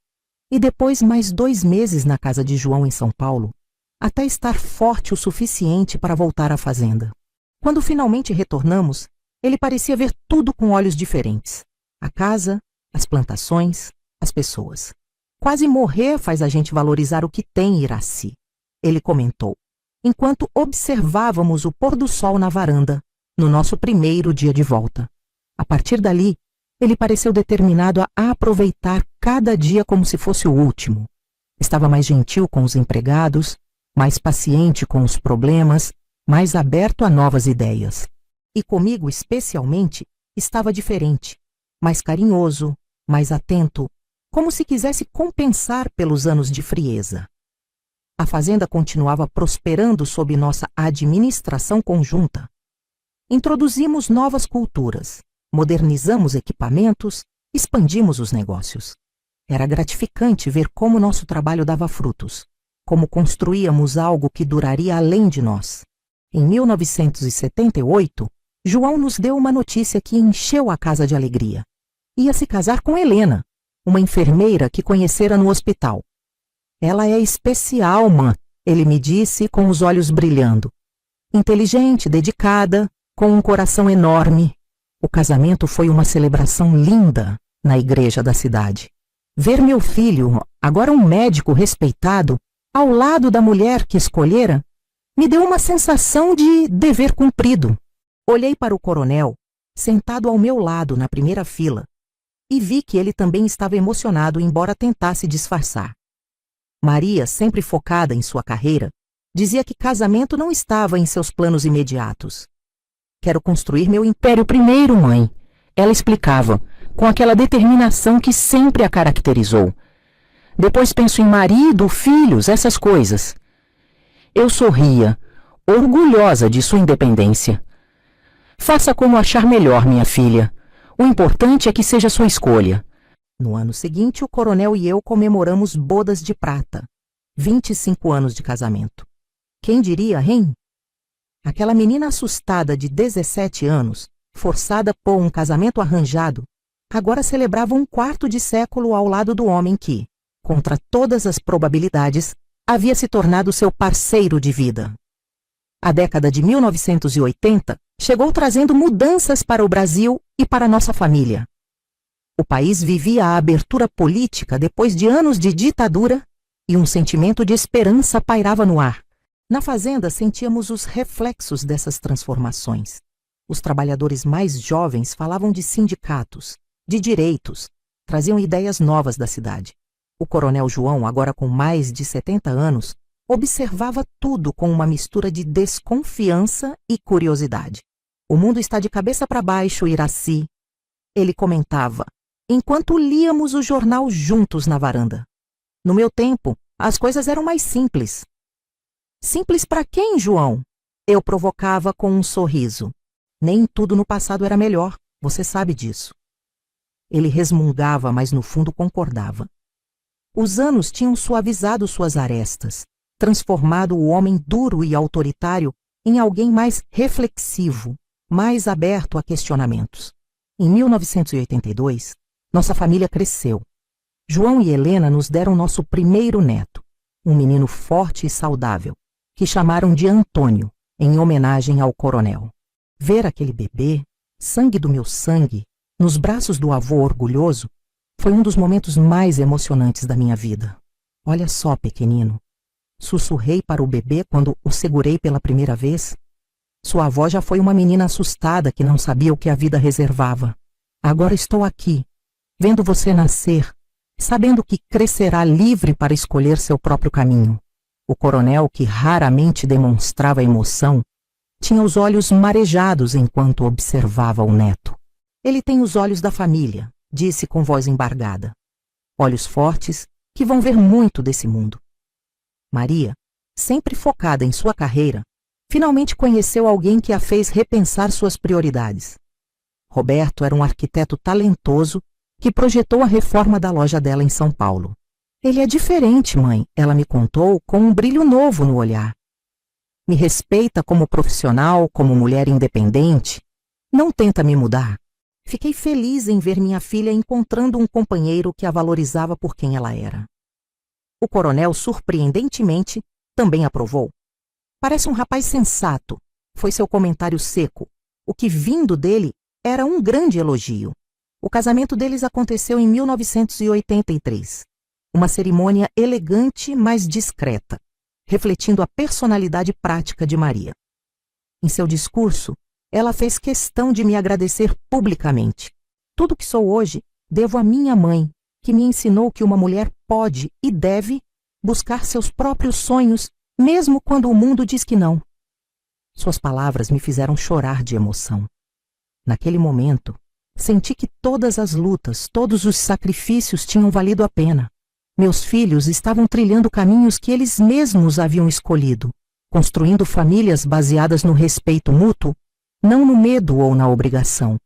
Speaker 1: e depois mais 2 meses na casa de João em São Paulo, até estar forte o suficiente para voltar à fazenda. Quando finalmente retornamos, ele parecia ver tudo com olhos diferentes. A casa, as plantações, as pessoas. Quase morrer faz a gente valorizar o que tem, Iraci, ele comentou, enquanto observávamos o pôr do sol na varanda, no nosso primeiro dia de volta. A partir dali, ele pareceu determinado a aproveitar cada dia como se fosse o último. Estava mais gentil com os empregados, mais paciente com os problemas, mais aberto a novas ideias. E comigo, especialmente, estava diferente, mais carinhoso, mais atento, como se quisesse compensar pelos anos de frieza. A fazenda continuava prosperando sob nossa administração conjunta. Introduzimos novas culturas, modernizamos equipamentos Expandimos os negócios. Era gratificante ver como nosso trabalho dava frutos, como construíamos algo que duraria além de nós. Em 1978, João nos deu uma notícia que encheu a casa de alegria. Ia se casar com Helena, uma enfermeira que conhecera no hospital. Ela é especial, mãe, ele me disse com os olhos brilhando. Inteligente, dedicada, com um coração enorme. O casamento foi uma celebração linda na igreja da cidade. Ver meu filho, agora um médico respeitado, ao lado da mulher que escolhera, me deu uma sensação de dever cumprido. Olhei para o coronel, sentado ao meu lado na primeira fila, e vi que ele também estava emocionado, embora tentasse disfarçar. Maria, sempre focada em sua carreira, dizia que casamento não estava em seus planos imediatos. Quero construir meu império primeiro, mãe, ela explicava, com aquela determinação que sempre a caracterizou. Depois penso em marido, filhos, essas coisas. Eu sorria, orgulhosa de sua independência. Faça como achar melhor, minha filha. O importante é que seja sua escolha. No ano seguinte, o coronel e eu comemoramos bodas de prata. 25 anos de casamento. Quem diria, hein? Aquela menina assustada de 17 anos, forçada por um casamento arranjado, agora celebrava um quarto de século ao lado do homem que, contra todas as probabilidades, havia se tornado seu parceiro de vida. A década de 1980 chegou trazendo mudanças para o Brasil e para nossa família. O país vivia a abertura política depois de anos de ditadura e um sentimento de esperança pairava no ar. Na fazenda sentíamos os reflexos dessas transformações. Os trabalhadores mais jovens falavam de sindicatos, de direitos, traziam ideias novas da cidade. O coronel João, agora com mais de 70 anos, observava tudo com uma mistura de desconfiança e curiosidade. O mundo está de cabeça para baixo, Iraci. Ele comentava, enquanto líamos o jornal juntos na varanda. No meu tempo, as coisas eram mais simples. Simples para quem, João? Eu provocava com um sorriso. Nem tudo no passado era melhor, você sabe disso. Ele resmungava, mas no fundo concordava. Os anos tinham suavizado suas arestas, transformado o homem duro e autoritário em alguém mais reflexivo, mais aberto a questionamentos. Em 1982, nossa família cresceu. João e Helena nos deram nosso primeiro neto, um menino forte e saudável, que chamaram de Antônio, em homenagem ao coronel. Ver aquele bebê, sangue do meu sangue, nos braços do avô orgulhoso, foi um dos momentos mais emocionantes da minha vida. Olha só, pequenino. Sussurrei para o bebê quando o segurei pela primeira vez. Sua avó já foi uma menina assustada que não sabia o que a vida reservava. Agora estou aqui, vendo você nascer, sabendo que crescerá livre para escolher seu próprio caminho. O coronel, que raramente demonstrava emoção, tinha os olhos marejados enquanto observava o neto. Ele tem os olhos da família, disse com voz embargada. Olhos fortes que vão ver muito desse mundo. Maria, sempre focada em sua carreira, finalmente conheceu alguém que a fez repensar suas prioridades. Roberto era um arquiteto talentoso que projetou a reforma da loja dela em São Paulo. Ele é diferente, mãe, ela me contou com um brilho novo no olhar. Me respeita como profissional, como mulher independente. Não tenta me mudar. Fiquei feliz em ver minha filha encontrando um companheiro que a valorizava por quem ela era. O coronel, surpreendentemente, também aprovou. Parece um rapaz sensato, foi seu comentário seco, o que vindo dele era um grande elogio. O casamento deles aconteceu em 1983. Uma cerimônia elegante, mas discreta, refletindo a personalidade prática de Maria. Em seu discurso, ela fez questão de me agradecer publicamente. Tudo que sou hoje devo à minha mãe, que me ensinou que uma mulher pode e deve buscar seus próprios sonhos, mesmo quando o mundo diz que não. Suas palavras me fizeram chorar de emoção. Naquele momento, senti que todas as lutas, todos os sacrifícios tinham valido a pena. Meus filhos estavam trilhando caminhos que eles mesmos haviam escolhido, construindo famílias baseadas no respeito mútuo, não no medo ou na obrigação.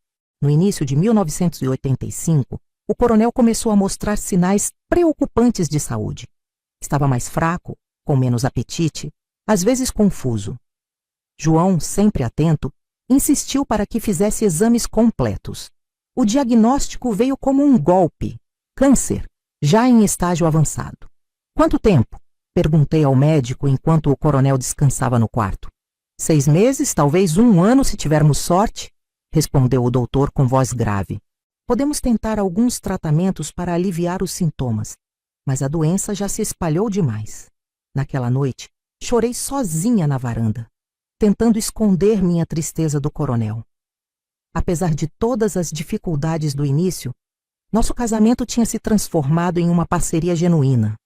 Speaker 1: No início de 1985, o coronel começou a mostrar sinais preocupantes de saúde. Estava mais fraco, com menos apetite, às vezes confuso. João, sempre atento, insistiu para que fizesse exames completos. O diagnóstico veio como um golpe: câncer, já em estágio avançado. Quanto tempo? Perguntei ao médico enquanto o coronel descansava no quarto. 6 meses, talvez 1 ano se tivermos sorte, respondeu o doutor com voz grave. Podemos tentar alguns tratamentos para aliviar os sintomas, mas a doença já se espalhou demais. Naquela noite, chorei sozinha na varanda, tentando esconder minha tristeza do coronel. Apesar de todas as dificuldades do início, nosso casamento tinha se transformado em uma parceria genuína.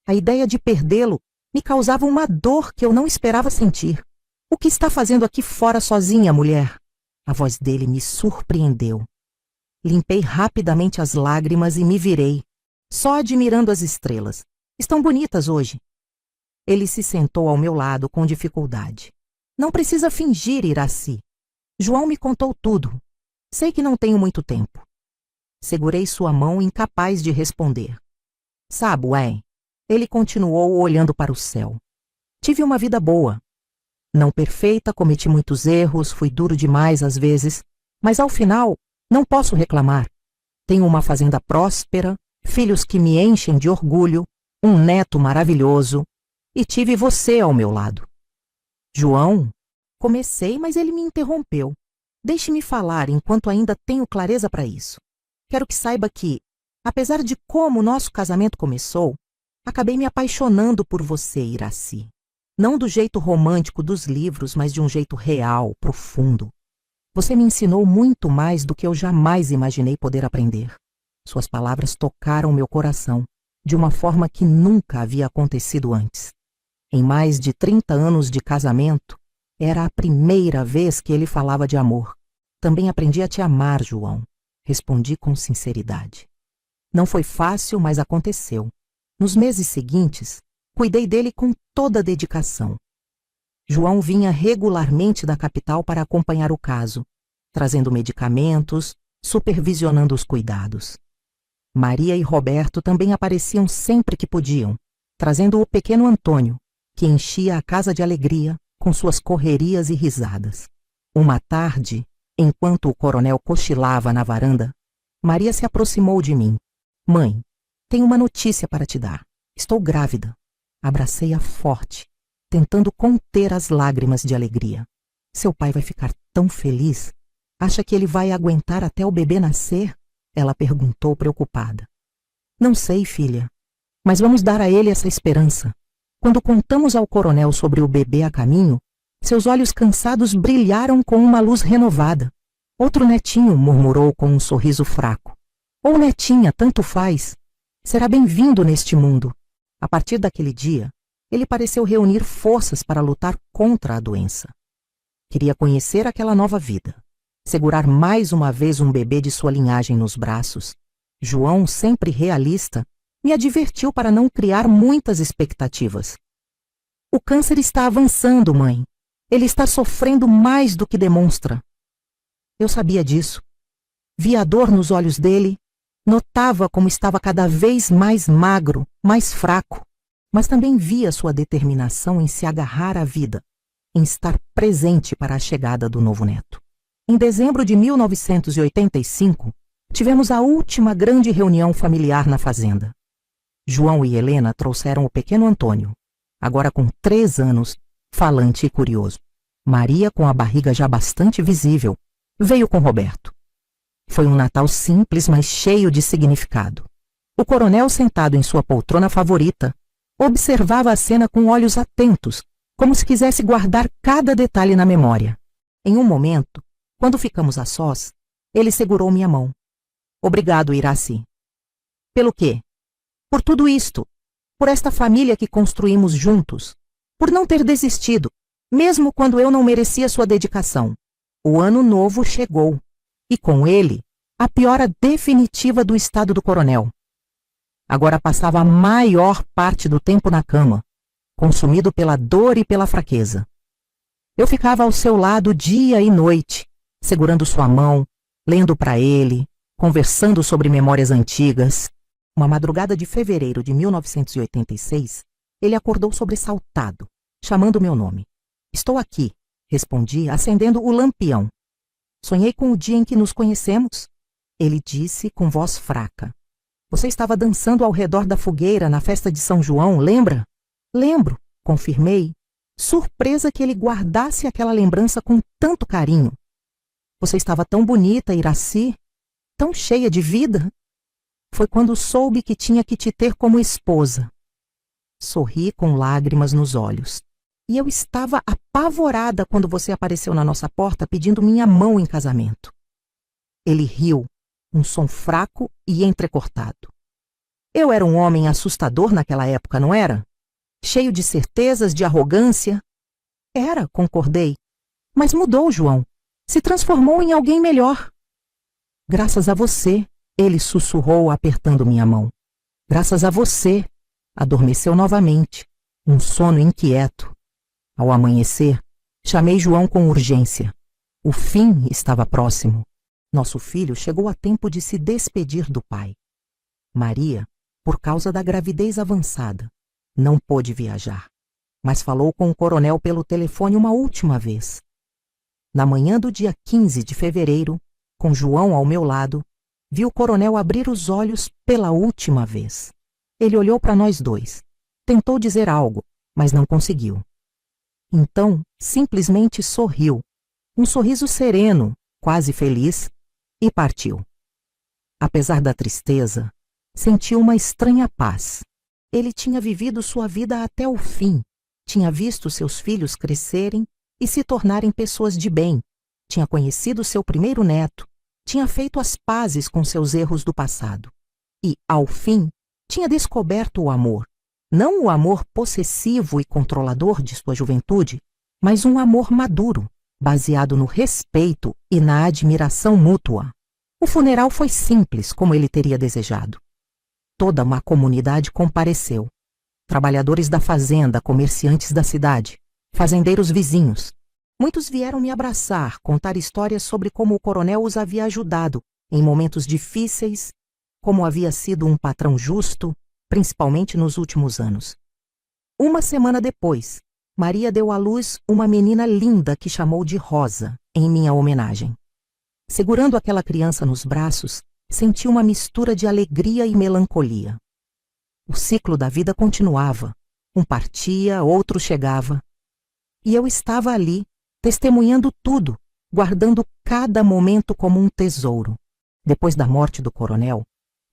Speaker 1: A ideia de perdê-lo me causava uma dor que eu não esperava sentir. O que está fazendo aqui fora sozinha, mulher? A voz dele me surpreendeu. Limpei rapidamente as lágrimas e me virei, só admirando as estrelas. Estão bonitas hoje. Ele se sentou ao meu lado com dificuldade. Não precisa fingir, Iraci. João me contou tudo. Sei que não tenho muito tempo. Segurei sua mão, incapaz de responder. Sabe, ué? Ele continuou olhando para o céu. Tive uma vida boa. Não perfeita, cometi muitos erros, fui duro demais às vezes, mas ao final não posso reclamar. Tenho uma fazenda próspera, filhos que me enchem de orgulho, um neto maravilhoso, e tive você ao meu lado. João? Comecei, mas ele me interrompeu. Deixe-me falar enquanto ainda tenho clareza para isso. Quero que saiba que, apesar de como o nosso casamento começou, acabei me apaixonando por você, Iraci. Não do jeito romântico dos livros, mas de um jeito real, profundo. Você me ensinou muito mais do que eu jamais imaginei poder aprender. Suas palavras tocaram meu coração, de uma forma que nunca havia acontecido antes. Em mais de 30 anos de casamento, era a primeira vez que ele falava de amor. Também aprendi a te amar, João. Respondi com sinceridade. Não foi fácil, mas aconteceu. Nos meses seguintes, cuidei dele com toda a dedicação. João vinha regularmente da capital para acompanhar o caso, trazendo medicamentos, supervisionando os cuidados. Maria e Roberto também apareciam sempre que podiam, trazendo o pequeno Antônio, que enchia a casa de alegria com suas correrias e risadas. Uma tarde, enquanto o coronel cochilava na varanda, Maria se aproximou de mim. Mãe, tenho uma notícia para te dar. Estou grávida. Abracei-a forte, tentando conter as lágrimas de alegria. Seu pai vai ficar tão feliz. Acha que ele vai aguentar até o bebê nascer? Ela perguntou preocupada. Não sei, filha, mas vamos dar a ele essa esperança. Quando contamos ao coronel sobre o bebê a caminho, seus olhos cansados brilharam com uma luz renovada. Outro netinho, murmurou com um sorriso fraco. Ou netinha, tanto faz. Será bem-vindo neste mundo. A partir daquele dia, ele pareceu reunir forças para lutar contra a doença. Queria conhecer aquela nova vida. Segurar mais uma vez um bebê de sua linhagem nos braços. João, sempre realista, me advertiu para não criar muitas expectativas. O câncer está avançando, mãe. Ele está sofrendo mais do que demonstra. Eu sabia disso. Via a dor nos olhos dele, notava como estava cada vez mais magro, mais fraco, mas também via sua determinação em se agarrar à vida, em estar presente para a chegada do novo neto. Em dezembro de 1985, tivemos a última grande reunião familiar na fazenda. João e Helena trouxeram o pequeno Antônio, agora com 3 anos, falante e curioso. Maria, com a barriga já bastante visível, veio com Roberto. Foi um Natal simples, mas cheio de significado. O coronel, sentado em sua poltrona favorita, observava a cena com olhos atentos, como se quisesse guardar cada detalhe na memória. Em um momento, quando ficamos a sós, ele segurou minha mão. Obrigado, Iraci. Pelo quê? Por tudo isto, por esta família que construímos juntos, por não ter desistido, mesmo quando eu não merecia sua dedicação. O ano novo chegou, e com ele, a piora definitiva do estado do coronel. Agora passava a maior parte do tempo na cama, consumido pela dor e pela fraqueza. Eu ficava ao seu lado dia e noite, segurando sua mão, lendo para ele, conversando sobre memórias antigas. Uma madrugada de fevereiro de 1986, ele acordou sobressaltado, chamando meu nome. Estou aqui, respondi, acendendo o lampião. Sonhei com o dia em que nos conhecemos, ele disse com voz fraca. Você estava dançando ao redor da fogueira na festa de São João, lembra? Lembro, confirmei, surpresa que ele guardasse aquela lembrança com tanto carinho. Você estava tão bonita, Iraci, tão cheia de vida. Foi quando soube que tinha que te ter como esposa. Sorri com lágrimas nos olhos. E eu estava apavorada quando você apareceu na nossa porta pedindo minha mão em casamento. Ele riu, um som fraco e entrecortado. Eu era um homem assustador naquela época, não era? Cheio de certezas, de arrogância. Era, concordei. Mas mudou, João. Se transformou em alguém melhor. Graças a você, ele sussurrou apertando minha mão. Graças a você, adormeceu novamente, um sono inquieto. Ao amanhecer, chamei João com urgência. O fim estava próximo. Nosso filho chegou a tempo de se despedir do pai. Maria, por causa da gravidez avançada, não pôde viajar, mas falou com o coronel pelo telefone uma última vez. Na manhã do dia 15 de fevereiro, com João ao meu lado, vi o coronel abrir os olhos pela última vez. Ele olhou para nós dois. Tentou dizer algo, mas não conseguiu. Então, simplesmente sorriu, um sorriso sereno, quase feliz, e partiu. Apesar da tristeza, senti uma estranha paz. Ele tinha vivido sua vida até o fim, tinha visto seus filhos crescerem e se tornarem pessoas de bem, tinha conhecido seu primeiro neto, tinha feito as pazes com seus erros do passado e, ao fim, tinha descoberto o amor. Não o amor possessivo e controlador de sua juventude, mas um amor maduro, baseado no respeito e na admiração mútua. O funeral foi simples, como ele teria desejado. Toda uma comunidade compareceu. Trabalhadores da fazenda, comerciantes da cidade, fazendeiros vizinhos. Muitos vieram me abraçar, contar histórias sobre como o coronel os havia ajudado em momentos difíceis, como havia sido um patrão justo, principalmente nos últimos anos. Uma semana depois, Maria deu à luz uma menina linda que chamou de Rosa, em minha homenagem. Segurando aquela criança nos braços, senti uma mistura de alegria e melancolia. O ciclo da vida continuava. Um partia, outro chegava. E eu estava ali, testemunhando tudo, guardando cada momento como um tesouro. Depois da morte do coronel,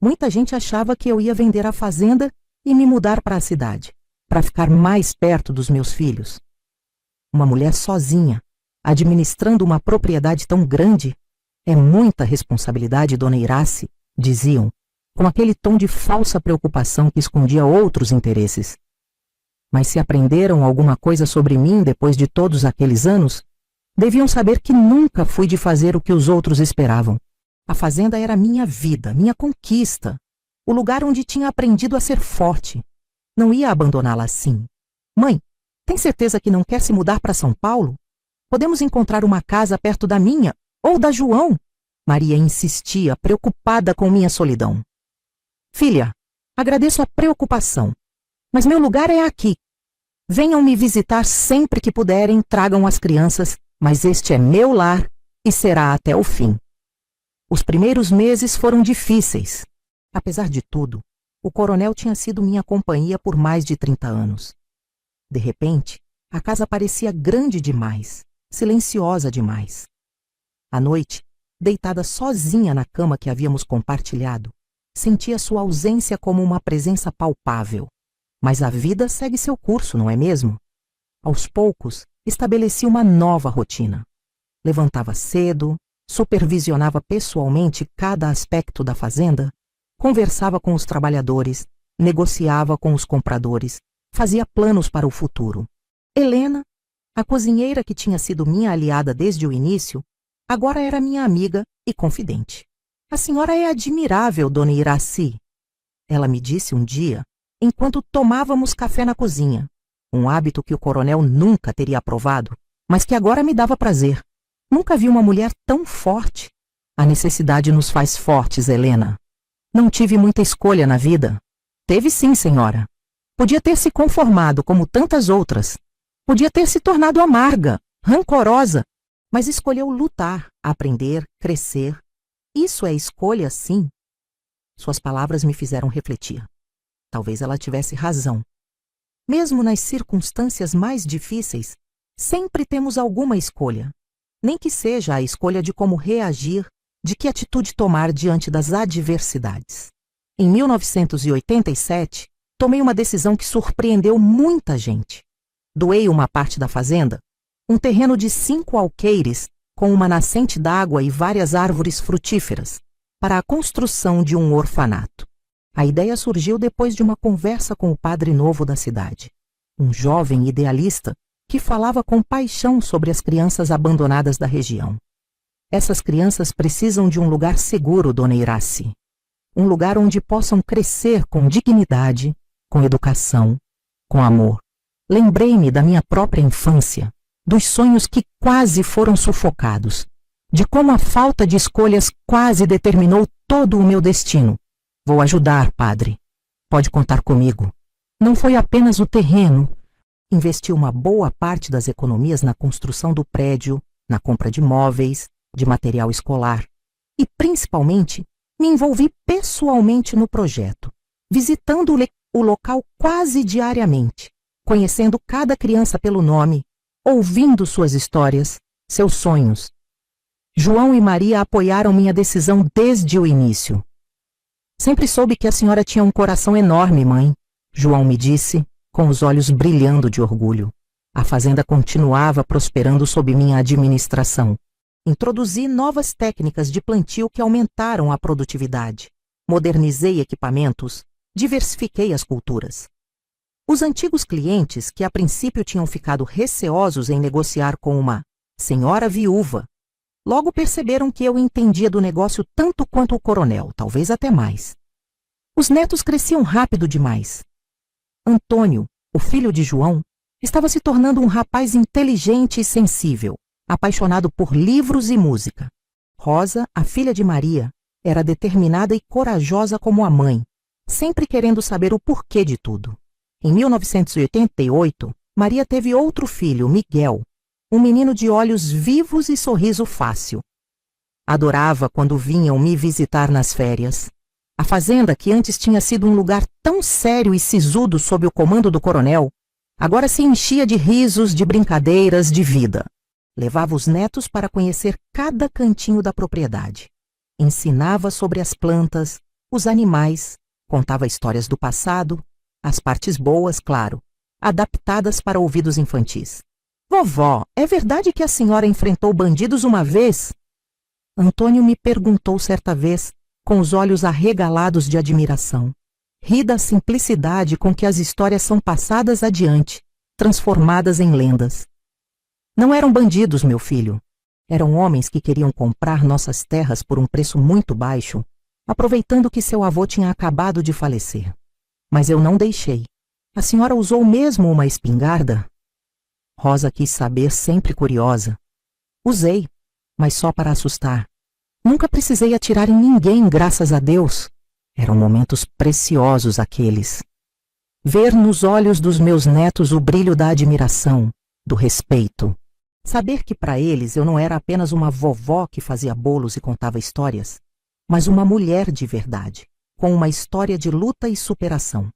Speaker 1: muita gente achava que eu ia vender a fazenda e me mudar para a cidade, para ficar mais perto dos meus filhos. Uma mulher sozinha, administrando uma propriedade tão grande, é muita responsabilidade, dona Iraci, diziam, com aquele tom de falsa preocupação que escondia outros interesses. Mas se aprenderam alguma coisa sobre mim depois de todos aqueles anos, deviam saber que nunca fui de fazer o que os outros esperavam. A fazenda era minha vida, minha conquista, o lugar onde tinha aprendido a ser forte. Não ia abandoná-la assim. Mãe, tem certeza que não quer se mudar para São Paulo? Podemos encontrar uma casa perto da minha ou da João? Maria insistia, preocupada com minha solidão. Filha, agradeço a preocupação, mas meu lugar é aqui. Venham me visitar sempre que puderem, tragam as crianças, mas este é meu lar e será até o fim. Os primeiros meses foram difíceis. Apesar de tudo, o coronel tinha sido minha companhia por mais de 30 anos. De repente, a casa parecia grande demais, silenciosa demais. À noite, deitada sozinha na cama que havíamos compartilhado, sentia sua ausência como uma presença palpável. Mas a vida segue seu curso, não é mesmo? Aos poucos, estabeleci uma nova rotina. Levantava cedo, supervisionava pessoalmente cada aspecto da fazenda, conversava com os trabalhadores, negociava com os compradores, fazia planos para o futuro. Helena, a cozinheira que tinha sido minha aliada desde o início, agora era minha amiga e confidente. A senhora é admirável, dona Iraci. Ela me disse um dia, enquanto tomávamos café na cozinha, um hábito que o coronel nunca teria aprovado, mas que agora me dava prazer. Nunca vi uma mulher tão forte. A necessidade nos faz fortes, Helena. Não tive muita escolha na vida. Teve sim, senhora. Podia ter se conformado como tantas outras. Podia ter se tornado amarga, rancorosa, mas escolheu lutar, aprender, crescer. Isso é escolha, sim. Suas palavras me fizeram refletir. Talvez ela tivesse razão. Mesmo nas circunstâncias mais difíceis, sempre temos alguma escolha. Nem que seja a escolha de como reagir, de que atitude tomar diante das adversidades. Em 1987, tomei uma decisão que surpreendeu muita gente. Doei uma parte da fazenda, um terreno de 5 alqueires, com uma nascente d'água e várias árvores frutíferas, para a construção de um orfanato. A ideia surgiu depois de uma conversa com o padre novo da cidade, um jovem idealista que falava com paixão sobre as crianças abandonadas da região. Essas crianças precisam de um lugar seguro, dona Iraci. Um lugar onde possam crescer com dignidade, com educação, com amor. Lembrei-me da minha própria infância, dos sonhos que quase foram sufocados, de como a falta de escolhas quase determinou todo o meu destino. Vou ajudar, padre. Pode contar comigo. Não foi apenas o terreno. Investi uma boa parte das economias na construção do prédio, na compra de móveis, de material escolar. E, principalmente, me envolvi pessoalmente no projeto, visitando o local quase diariamente, conhecendo cada criança pelo nome, ouvindo suas histórias, seus sonhos. João e Maria apoiaram minha decisão desde o início. Sempre soube que a senhora tinha um coração enorme, mãe, João me disse, com os olhos brilhando de orgulho. A fazenda continuava prosperando sob minha administração. Introduzi novas técnicas de plantio que aumentaram a produtividade. Modernizei equipamentos, diversifiquei as culturas. Os antigos clientes, que a princípio tinham ficado receosos em negociar com uma senhora viúva, logo perceberam que eu entendia do negócio tanto quanto o coronel, talvez até mais. Os netos cresciam rápido demais. Antônio, o filho de João, estava se tornando um rapaz inteligente e sensível, apaixonado por livros e música. Rosa, a filha de Maria, era determinada e corajosa como a mãe, sempre querendo saber o porquê de tudo. Em 1988, Maria teve outro filho, Miguel, um menino de olhos vivos e sorriso fácil. Adorava quando vinham me visitar nas férias. A fazenda, que antes tinha sido um lugar tão sério e sisudo sob o comando do coronel, agora se enchia de risos, de brincadeiras, de vida. Levava os netos para conhecer cada cantinho da propriedade. Ensinava sobre as plantas, os animais, contava histórias do passado, as partes boas, claro, adaptadas para ouvidos infantis. Vovó, é verdade que a senhora enfrentou bandidos uma vez? Antônio me perguntou certa vez, com os olhos arregalados de admiração. Ri da simplicidade com que as histórias são passadas adiante, transformadas em lendas. Não eram bandidos, meu filho. Eram homens que queriam comprar nossas terras por um preço muito baixo, aproveitando que seu avô tinha acabado de falecer. Mas eu não deixei. A senhora usou mesmo uma espingarda? Rosa quis saber, sempre curiosa. Usei, mas só para assustar. Nunca precisei atirar em ninguém, graças a Deus. Eram momentos preciosos aqueles. Ver nos olhos dos meus netos o brilho da admiração, do respeito. Saber que para eles eu não era apenas uma vovó que fazia bolos e contava histórias, mas uma mulher de verdade, com uma história de luta e superação.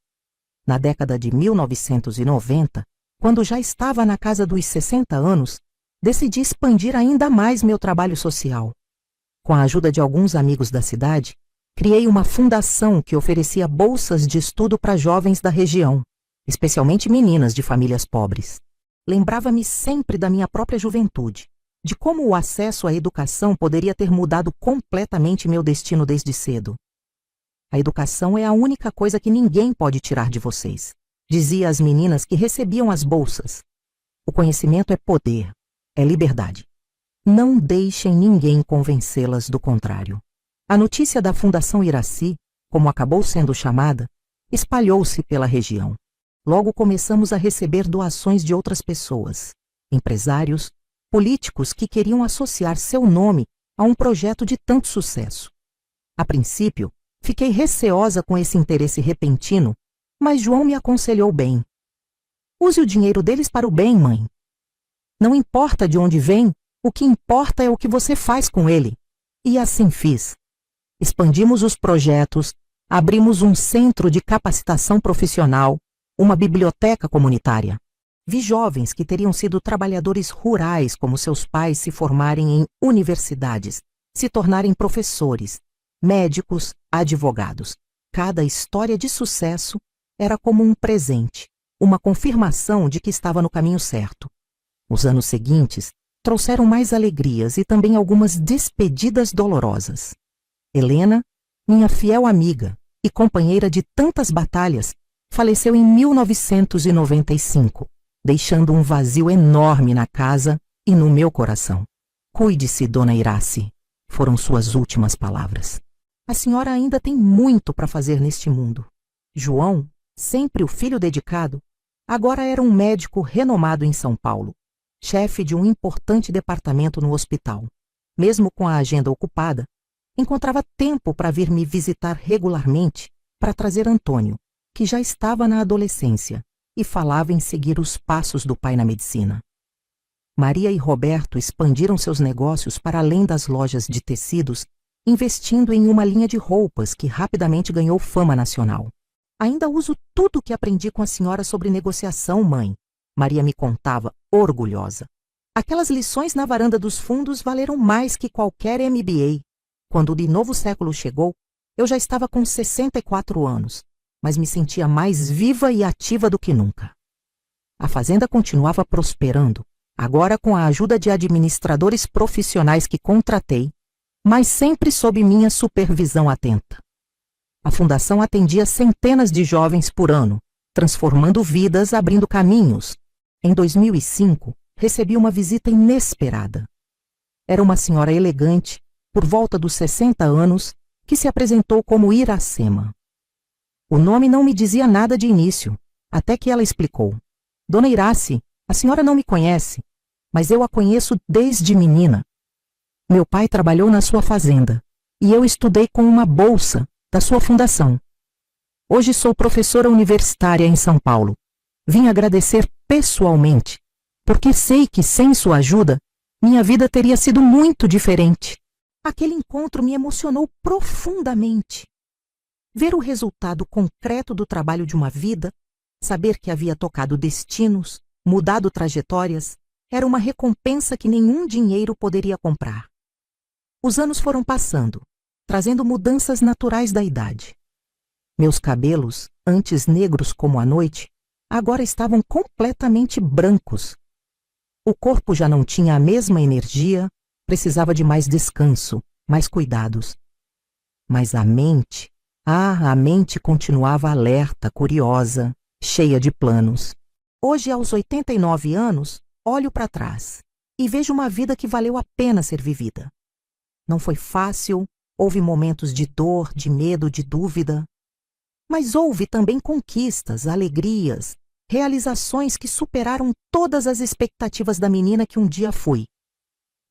Speaker 1: Na década de 1990, quando já estava na casa dos 60 anos, decidi expandir ainda mais meu trabalho social. Com a ajuda de alguns amigos da cidade, criei uma fundação que oferecia bolsas de estudo para jovens da região, especialmente meninas de famílias pobres. Lembrava-me sempre da minha própria juventude, de como o acesso à educação poderia ter mudado completamente meu destino desde cedo. A educação é a única coisa que ninguém pode tirar de vocês, dizia às meninas que recebiam as bolsas. O conhecimento é poder, é liberdade. Não deixem ninguém convencê-las do contrário. A notícia da Fundação Iraci, como acabou sendo chamada, espalhou-se pela região. Logo começamos a receber doações de outras pessoas, empresários, políticos que queriam associar seu nome a um projeto de tanto sucesso. A princípio, fiquei receosa com esse interesse repentino, mas João me aconselhou bem. Use o dinheiro deles para o bem, mãe. Não importa de onde vem, o que importa é o que você faz com ele. E assim fiz. Expandimos os projetos, abrimos um centro de capacitação profissional, uma biblioteca comunitária. Vi jovens que teriam sido trabalhadores rurais como seus pais se formarem em universidades, se tornarem professores, médicos, advogados. Cada história de sucesso era como um presente, uma confirmação de que estava no caminho certo. Os anos seguintes trouxeram mais alegrias e também algumas despedidas dolorosas. Helena, minha fiel amiga e companheira de tantas batalhas, faleceu em 1995, deixando um vazio enorme na casa e no meu coração. Cuide-se, dona Irace, foram suas últimas palavras. A senhora ainda tem muito para fazer neste mundo. João, sempre o filho dedicado, agora era um médico renomado em São Paulo, chefe de um importante departamento no hospital. Mesmo com a agenda ocupada, encontrava tempo para vir me visitar regularmente para trazer Antônio, que já estava na adolescência e falava em seguir os passos do pai na medicina. Maria e Roberto expandiram seus negócios para além das lojas de tecidos, investindo em uma linha de roupas que rapidamente ganhou fama nacional. Ainda uso tudo o que aprendi com a senhora sobre negociação, mãe, Maria me contava, orgulhosa. Aquelas lições na varanda dos fundos valeram mais que qualquer MBA. Quando o de novo século chegou, eu já estava com 64 anos, mas me sentia mais viva e ativa do que nunca. A fazenda continuava prosperando, agora com a ajuda de administradores profissionais que contratei, mas sempre sob minha supervisão atenta. A fundação atendia centenas de jovens por ano, transformando vidas, abrindo caminhos. Em 2005, recebi uma visita inesperada. Era uma senhora elegante, por volta dos 60 anos, que se apresentou como Iracema. O nome não me dizia nada de início, até que ela explicou. Dona Irace, a senhora não me conhece, mas eu a conheço desde menina. Meu pai trabalhou na sua fazenda, e eu estudei com uma bolsa da sua fundação. Hoje sou professora universitária em São Paulo. Vim agradecer pessoalmente, porque sei que sem sua ajuda, minha vida teria sido muito diferente. Aquele encontro me emocionou profundamente. Ver o resultado concreto do trabalho de uma vida, saber que havia tocado destinos, mudado trajetórias, era uma recompensa que nenhum dinheiro poderia comprar. Os anos foram passando, trazendo mudanças naturais da idade. Meus cabelos, antes negros como a noite, agora estavam completamente brancos. O corpo já não tinha a mesma energia, precisava de mais descanso, mais cuidados. Mas a mente continuava alerta, curiosa, cheia de planos. Hoje, aos 89 anos, olho para trás e vejo uma vida que valeu a pena ser vivida. Não foi fácil, houve momentos de dor, de medo, de dúvida. Mas houve também conquistas, alegrias, realizações que superaram todas as expectativas da menina que um dia fui.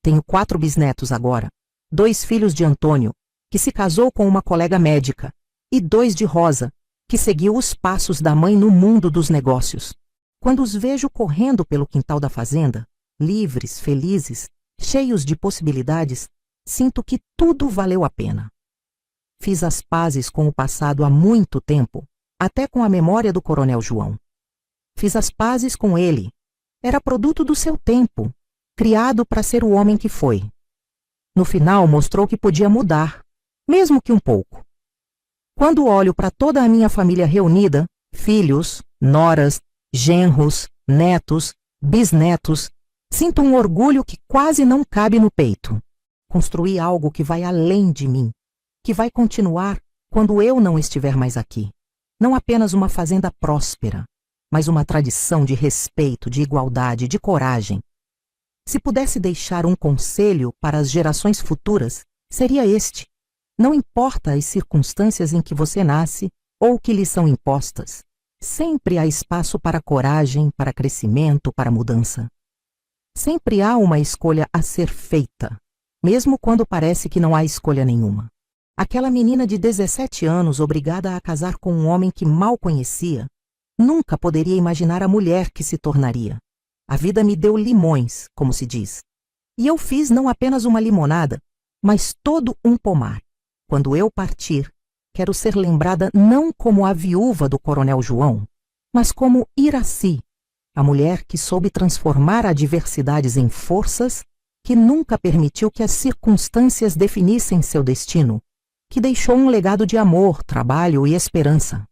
Speaker 1: Tenho 4 bisnetos agora, 2 filhos de Antônio, que se casou com uma colega médica, e 2 de Rosa, que seguiu os passos da mãe no mundo dos negócios. Quando os vejo correndo pelo quintal da fazenda, livres, felizes, cheios de possibilidades, sinto que tudo valeu a pena. Fiz as pazes com o passado há muito tempo, até com a memória do Coronel João. Fiz as pazes com ele. Era produto do seu tempo, criado para ser o homem que foi. No final, mostrou que podia mudar, mesmo que um pouco. Quando olho para toda a minha família reunida, filhos, noras, genros, netos, bisnetos, sinto um orgulho que quase não cabe no peito. Construí algo que vai além de mim, que vai continuar quando eu não estiver mais aqui. Não apenas uma fazenda próspera, mas uma tradição de respeito, de igualdade, de coragem. Se pudesse deixar um conselho para as gerações futuras, seria este: não importa as circunstâncias em que você nasce ou que lhe são impostas, sempre há espaço para coragem, para crescimento, para mudança. Sempre há uma escolha a ser feita. mesmo quando parece que não há escolha nenhuma. Aquela menina de 17 anos obrigada a casar com um homem que mal conhecia, nunca poderia imaginar a mulher que se tornaria. A vida me deu limões, como se diz. E eu fiz não apenas uma limonada, mas todo um pomar. Quando eu partir, quero ser lembrada não como a viúva do Coronel João, mas como Iraci, a mulher que soube transformar adversidades em forças, que nunca permitiu que as circunstâncias definissem seu destino, que deixou um legado de amor, trabalho e esperança.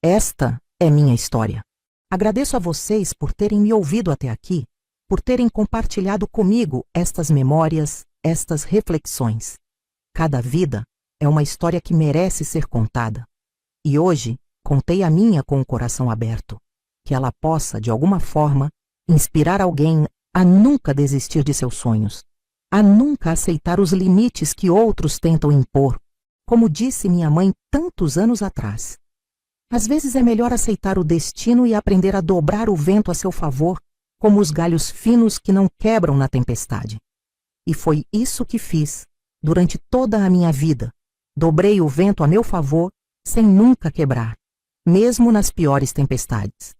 Speaker 1: Esta é minha história. Agradeço a vocês por terem me ouvido até aqui, por terem compartilhado comigo estas memórias, estas reflexões. Cada vida é uma história que merece ser contada. E hoje, contei a minha com o coração aberto, que ela possa, de alguma forma, inspirar alguém a nunca desistir de seus sonhos, a nunca aceitar os limites que outros tentam impor, como disse minha mãe tantos anos atrás. Às vezes é melhor aceitar o destino e aprender a dobrar o vento a seu favor, como os galhos finos que não quebram na tempestade. E foi isso que fiz durante toda a minha vida. Dobrei o vento a meu favor sem nunca quebrar, mesmo nas piores tempestades.